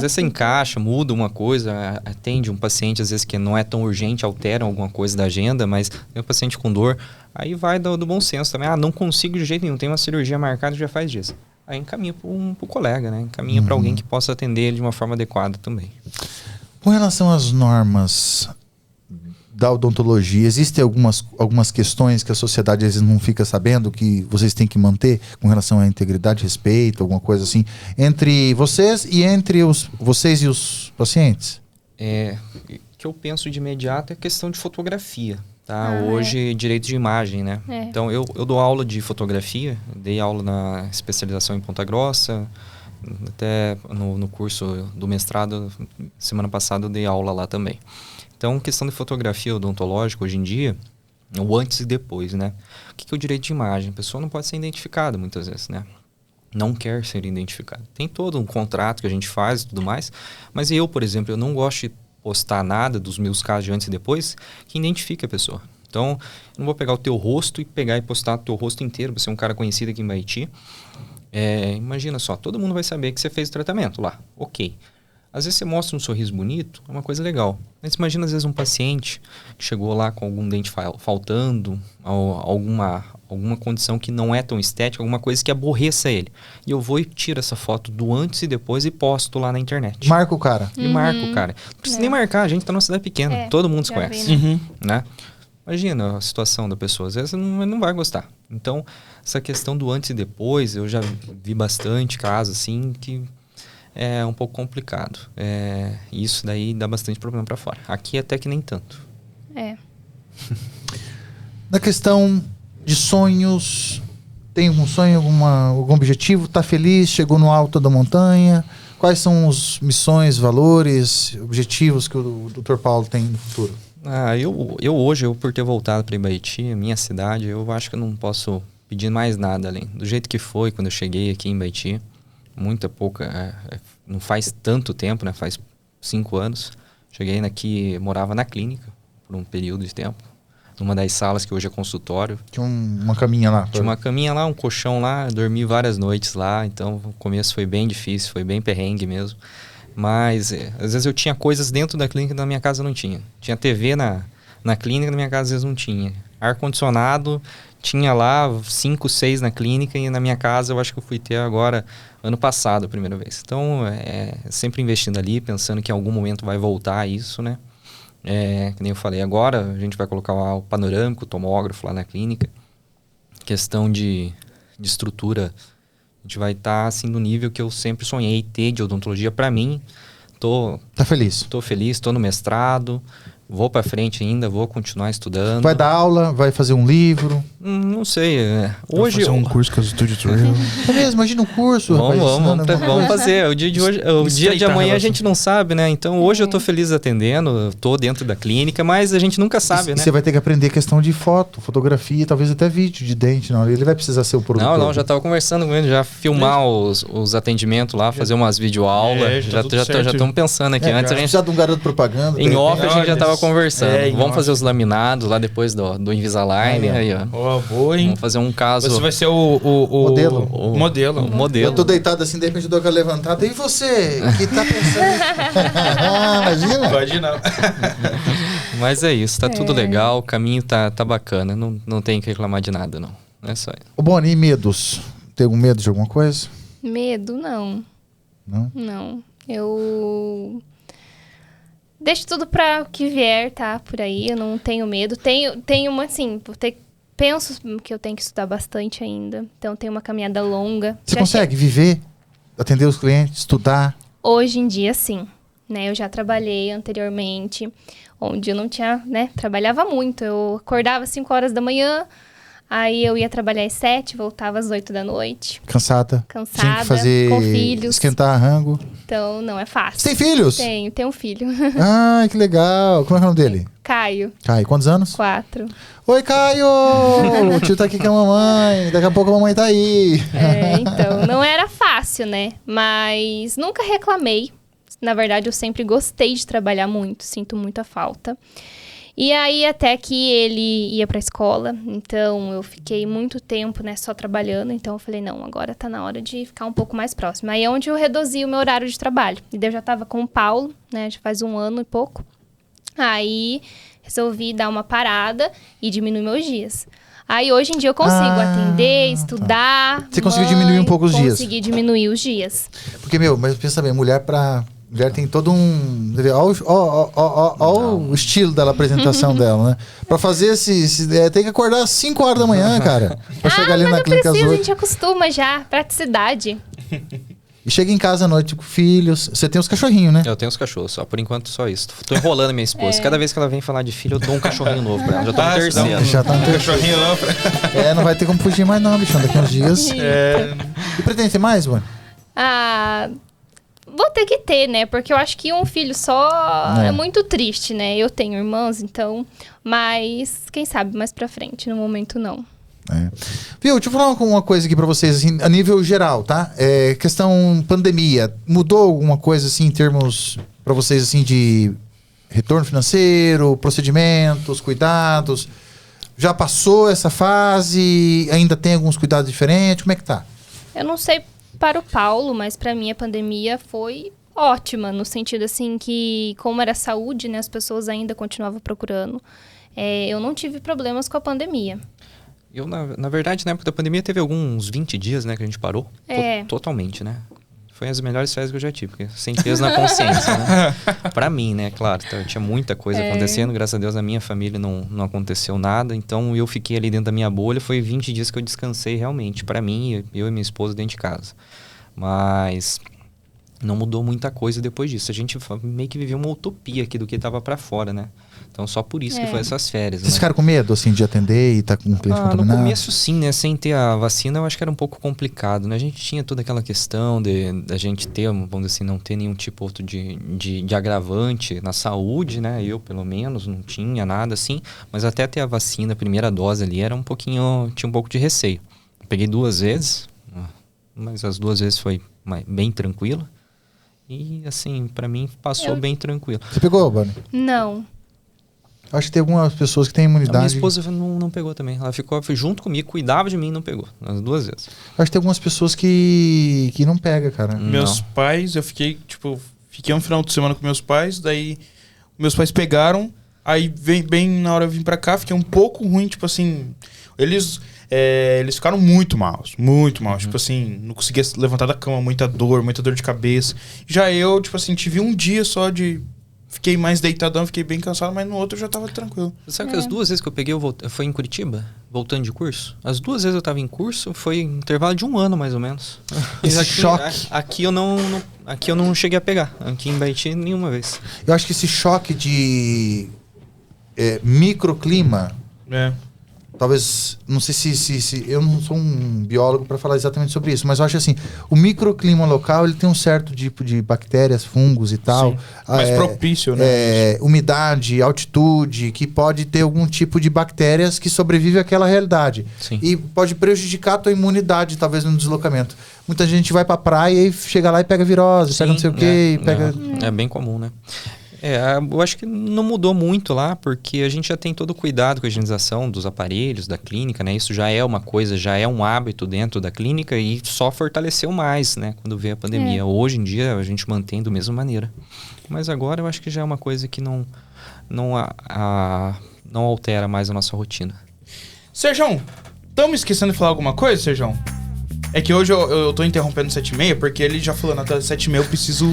você encaixa, muda uma coisa, atende um paciente, às vezes que não é tão urgente, altera alguma coisa da agenda, mas tem um paciente com dor, aí vai do bom senso também. Não consigo de jeito nenhum, tem uma cirurgia marcada já faz dias. aí encaminha pro colega, né? Encaminha para alguém que possa atender ele de uma forma adequada também. Com relação às normas da odontologia, existem algumas questões que a sociedade às vezes não fica sabendo que vocês têm que manter com relação à integridade, respeito, alguma coisa assim, entre vocês e entre vocês e os pacientes? O que eu penso de imediato é a questão de fotografia. Tá? Hoje, direito de imagem, né? Então, eu dou aula de fotografia, dei aula na especialização em Ponta Grossa, até no curso do mestrado, semana passada eu dei aula lá também. Então, questão de fotografia odontológica, hoje em dia, o antes e depois, né? O que é o direito de imagem? A pessoa não pode ser identificada muitas vezes, né? Não quer ser identificada. Tem todo um contrato que a gente faz e tudo mais, mas eu, por exemplo, eu não gosto de postar nada dos meus casos de antes e depois que identifique a pessoa. Então, eu não vou pegar o teu rosto e pegar e postar o teu rosto inteiro. Você é um cara conhecido aqui em Baiti. Imagina só, todo mundo vai saber que você fez o tratamento lá. Ok. Às vezes você mostra um sorriso bonito, é uma coisa legal. Mas imagina às vezes um paciente que chegou lá com algum dente faltando, alguma condição que não é tão estética, alguma coisa que aborreça ele. E eu vou e tiro essa foto do antes e depois e posto lá na internet. Marca o cara. E marca o cara. Não precisa nem marcar, a gente tá numa cidade pequena, todo mundo se conhece. Né? Imagina a situação da pessoa, às vezes não vai gostar. Então, essa questão do antes e depois, eu já vi bastante casos assim que é um pouco complicado. Isso daí dá bastante problema para fora. Aqui até que nem tanto. Na questão de sonhos, tem algum sonho, algum objetivo? Tá feliz? Chegou no alto da montanha? Quais são as missões, valores, objetivos que o Dr. Paulo tem no futuro? Eu hoje, por ter voltado para Ibaiti, minha cidade, eu acho que eu não posso pedir mais nada além. Do jeito que foi quando eu cheguei aqui em Baiti, não faz tanto tempo, né? Faz 5 anos. Cheguei aqui, morava na clínica por um período de tempo. Numa das salas que hoje é consultório. Tinha uma caminha lá. Tinha uma caminha lá, um colchão lá, dormi várias noites lá. Então, o começo foi bem difícil, foi bem perrengue mesmo. Mas, às vezes eu tinha coisas dentro da clínica que na minha casa não tinha. Tinha TV na clínica, na minha casa às vezes não tinha. Ar-condicionado, tinha lá 5, 6 na clínica e na minha casa eu acho que eu fui ter agora, ano passado, a primeira vez. Então, sempre investindo ali, pensando que em algum momento vai voltar isso, né? Que nem eu falei, agora a gente vai colocar o panorâmico, o tomógrafo lá na clínica. Questão de estrutura, a gente vai estar assim no nível que eu sempre sonhei ter de odontologia. Para mim, Tá feliz? Tô feliz, tô no mestrado, vou para frente ainda, vou continuar estudando. Vai dar aula, vai fazer um livro? Não sei. Hoje fazer um curso com as Studio Tour. É mesmo, imagina um curso. Vamos fazer. O dia de hoje, o dia de amanhã a gente não sabe, né? Então hoje eu tô feliz atendendo, tô dentro da clínica, mas a gente nunca sabe, né? Você vai ter que aprender questão de fotografia, talvez até vídeo de dente, não. Ele vai precisar ser o produtor. Não, já tava conversando com ele, já filmar os atendimentos lá, fazer umas videoaulas. Já estamos pensando aqui. Antes a gente precisa de um garoto propaganda. Em off a gente já tava conversando. Vamos fazer os laminados lá depois do Invisalign. Aí, ó. Boa, hein? Vamos fazer um caso. Você vai ser o modelo. O modelo. Eu tô deitado assim, de repente eu dou aquela levantada. E você, que tá pensando? Imagina? Pode não. Mas é isso, tá tudo legal, o caminho tá bacana. Não tem que reclamar de nada, não. É só isso. Ô, Boni, e medos? Tem algum medo de alguma coisa? Medo, não. Não? Não. Eu deixo tudo pra o que vier, tá? Por aí, eu não tenho medo. Tenho uma, assim, penso que eu tenho que estudar bastante ainda. Então, tenho uma caminhada longa. Você consegue viver, atender os clientes, estudar? Hoje em dia, sim. Né? Eu já trabalhei anteriormente, onde eu não tinha, né? Trabalhava muito. Eu acordava às 5 horas da manhã, aí eu ia trabalhar às 7, voltava às 8 da noite. Cansada? Cansada, tinha que fazer com filhos. Esquentar rango? Então, não é fácil. Você tem filhos? Tenho um filho. Ah, que legal. Como é o nome dele? Caio. Caio, quantos anos? 4. Oi, Caio! O tio tá aqui com a mamãe. Daqui a pouco a mamãe tá aí. Então, não era fácil, né? Mas nunca reclamei. Na verdade, eu sempre gostei de trabalhar muito. Sinto muita falta. E aí, até que ele ia pra escola. Então, eu fiquei muito tempo, né, só trabalhando. Então, eu falei, não, agora tá na hora de ficar um pouco mais próximo. Aí é onde eu reduzi o meu horário de trabalho. E daí eu já tava com o Paulo, né, já faz 1 ano e pouco. Aí, resolvi dar uma parada e diminuir meus dias. Aí hoje em dia eu consigo atender, estudar. Você conseguiu diminuir um pouco os dias? Consegui diminuir os dias. Porque, mas pensa bem, mulher tem todo um... Olha o estilo da apresentação dela, né? Pra fazer tem que acordar às 5 horas da manhã, cara. Pra chegar ali mas na não clínica às precisa, 8. a gente acostuma já. Praticidade. E chega em casa à noite com filhos. Você tem os cachorrinhos, né? Eu tenho os cachorros, só por enquanto só isso. Tô enrolando minha esposa. Cada vez que ela vem falar de filho, eu dou um cachorrinho novo pra ela. Já tô no terceiro. Já tá no terceiro. Cachorrinho lá. Não vai ter como fugir mais não, bichão, daqui uns dias. E pretende ter mais, mano? Vou ter que ter, né? Porque eu acho que um filho só é muito triste, né? Eu tenho irmãs, então... Mas, quem sabe, mais pra frente. No momento, não. Viu, deixa eu falar uma coisa aqui pra vocês, assim, a nível geral, tá? Questão pandemia. Mudou alguma coisa, assim, em termos pra vocês, assim, de retorno financeiro, procedimentos, cuidados? Já passou essa fase? Ainda tem alguns cuidados diferentes? Como é que tá? Eu não sei para o Paulo, mas para mim a pandemia foi ótima, no sentido assim que, como era saúde, né, as pessoas ainda continuavam procurando. Eu não tive problemas com a pandemia. Eu, na verdade, na época da pandemia, teve alguns 20 dias, né, que a gente parou. Totalmente, né? Foi as melhores férias que eu já tive, porque sem peso na consciência, né? Pra mim, né, claro, tinha muita coisa acontecendo, graças a Deus na minha família não aconteceu nada, então eu fiquei ali dentro da minha bolha, foi 20 dias que eu descansei realmente, pra mim, eu e minha esposa dentro de casa. Mas não mudou muita coisa depois disso, a gente meio que viveu uma utopia aqui do que tava pra fora, né? Então só por isso que foi essas férias. Vocês né? ficaram com medo, assim, de atender e estar com um cliente contaminado? No começo sim, né? Sem ter a vacina eu acho que era um pouco complicado, né? A gente tinha toda aquela questão da gente ter, vamos dizer assim, não ter nenhum tipo outro de agravante na saúde, né? Eu, pelo menos, não tinha nada assim. Mas até ter a vacina, a primeira dose ali, tinha um pouco de receio. Peguei 2 vezes, mas as 2 vezes foi bem tranquilo. E, assim, pra mim, passou bem tranquilo. Você pegou, Bonnie? Não. Acho que tem algumas pessoas que têm imunidade. A minha esposa não pegou também. Ela foi junto comigo, cuidava de mim e não pegou. As 2 vezes. Acho que tem algumas pessoas que não pegam, cara. Meus pais, eu fiquei um final de semana com meus pais, daí meus pais pegaram, aí bem na hora eu vim pra cá, fiquei um pouco ruim, tipo assim, eles ficaram muito maus, tipo assim, não conseguia levantar da cama, muita dor de cabeça. Já eu, tipo assim, tive um dia só fiquei mais deitadão, fiquei bem cansado, mas no outro eu já tava tranquilo. Sabe que as 2 vezes que eu peguei, foi em Curitiba, voltando de curso? As 2 vezes eu tava em curso, foi em intervalo de 1 ano, mais ou menos. Esse choque. Aqui eu não cheguei a pegar. Aqui em Baiti, nenhuma vez. Eu acho que esse choque de microclima... Talvez, não sei se eu não sou um biólogo para falar exatamente sobre isso, mas eu acho assim, o microclima local, ele tem um certo tipo de bactérias, fungos e tal. Sim, mais propício, né? Umidade, altitude, que pode ter algum tipo de bactérias que sobrevive àquela realidade. Sim. E pode prejudicar a tua imunidade, talvez, no deslocamento. Muita gente vai pra praia e chega lá e pega virose, pega não sei o quê, pega... É bem comum, né? Eu acho que não mudou muito lá, porque a gente já tem todo o cuidado com a higienização dos aparelhos, da clínica, né? Isso já é uma coisa, já é um hábito dentro da clínica e só fortaleceu mais, né? Quando veio a pandemia. Hoje em dia, a gente mantém da mesma maneira. Mas agora eu acho que já é uma coisa que não altera mais a nossa rotina. Sérgio, estamos esquecendo de falar alguma coisa, Sérgio? É que hoje eu tô interrompendo 7h30, porque ele já falou, na 7h30 eu preciso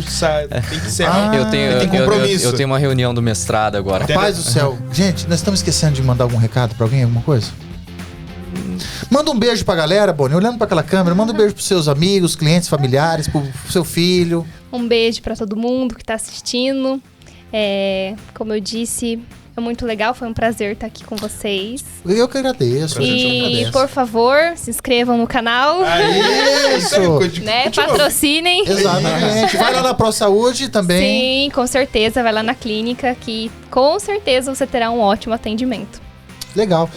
tem que ser. Eu tenho compromisso. Eu tenho uma reunião do mestrado agora. Rapaz do céu. Gente, nós estamos esquecendo de mandar algum recado pra alguém, alguma coisa? Manda um beijo pra galera, Bonnie, olhando pra aquela câmera, manda um beijo pros seus amigos, clientes, familiares, pro seu filho. Um beijo pra todo mundo que tá assistindo. Como eu disse, é muito legal, foi um prazer estar aqui com vocês. Eu que agradeço. E, por favor, se inscrevam no canal. Isso! Né? Patrocinem. Exatamente. Vai lá na ProSaúde também. Sim, com certeza. Vai lá na clínica que com certeza você terá um ótimo atendimento. Legal.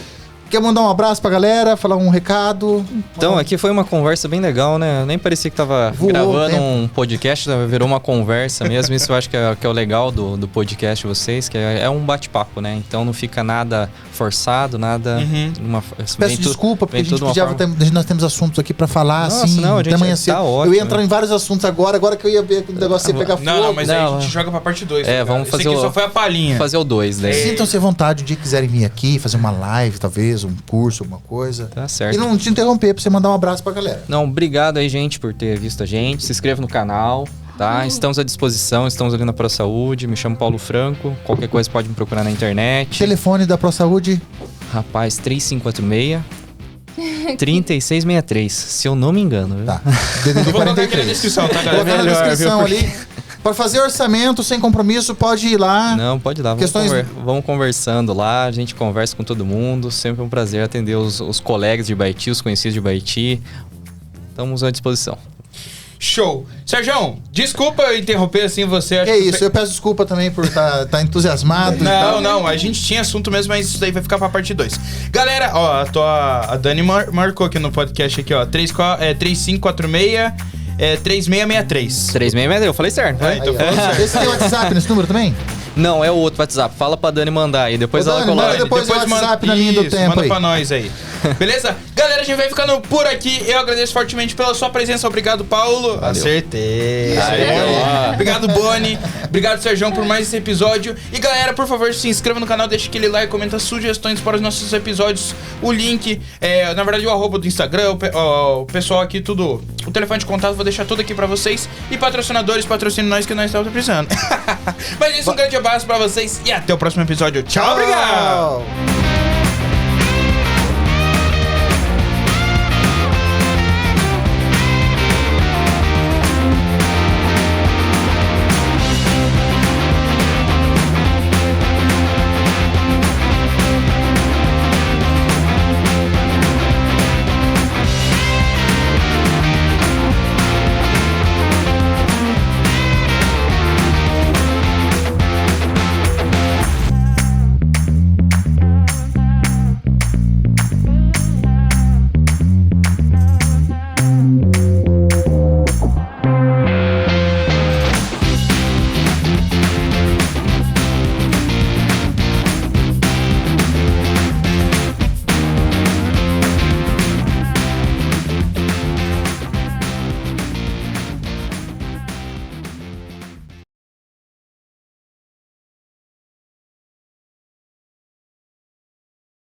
Quer mandar um abraço pra galera, falar um recado? Então, aqui foi uma conversa bem legal, né? Nem parecia que tava gravando um podcast, virou uma conversa mesmo. Isso eu acho que é o legal do podcast de vocês, que é um bate-papo, né? Então não fica nada forçado, nada... Peço desculpa, porque nós temos assuntos aqui pra falar, assim, até amanhã cedo. Ótimo, eu ia entrar em vários assuntos agora que eu ia ver que o negócio ia pegar fogo. Não, mas aí a gente joga pra parte 2. Vamos fazer só foi a palhinha. Fazer o 2, daí. Sintam-se à vontade, o dia que quiserem vir aqui, fazer uma live, talvez. talvez, um curso, alguma coisa. Tá certo. E não te interromper pra você mandar um abraço pra galera. Não, obrigado aí, gente, por ter visto a gente. Se inscreva no canal, tá? Estamos à disposição, estamos ali na ProSaúde. Me chamo Paulo Franco. Qualquer coisa pode me procurar na internet. Telefone da ProSaúde? Rapaz, 3546-3663, se eu não me engano. Viu? Tá. DDD Eu vou colocar aqui na 43. descrição, tá, Vou colocar galera? na Melhor, descrição viu? ali. Para fazer orçamento sem compromisso, pode ir lá. Não, pode ir lá. Questões- Vamos conversando lá, a gente conversa com todo mundo. Sempre é um prazer atender os colegas de Baiti, os conhecidos de Baiti. Estamos à disposição. Show. Sérgio, desculpa eu interromper assim você. Acho É que isso, eu peço desculpa também por estar entusiasmado e tal. Não, a gente tinha assunto mesmo, mas isso daí vai ficar pra parte 2. Galera, ó, a Dani marcou aqui no podcast aqui, ó, 3546 3663. 3663, eu falei certo. É, então falou certo. Esse tem WhatsApp nesse número também? Não, é o outro WhatsApp. Fala pra Dani mandar aí, depois Ô, ela Dani, coloca. manda depois o WhatsApp na linha do tempo manda aí. pra nós aí. Beleza? Galera, a gente vai ficando por aqui. Eu agradeço fortemente pela sua presença. Obrigado, Paulo. Valeu. Acertei. Aê. Obrigado, Boni. Obrigado, Sérgio, por mais esse episódio. E galera, por favor, se inscreva no canal, deixa aquele like, comenta sugestões para os nossos episódios. O link, na verdade, o arroba do Instagram, o pessoal aqui, tudo. O telefone de contato, vou deixar tudo aqui pra vocês. E patrocinadores, patrocinem nós que nós estamos precisando. Mas isso, um grande abraço pra vocês e até o próximo episódio. Tchau, obrigado! Tchau.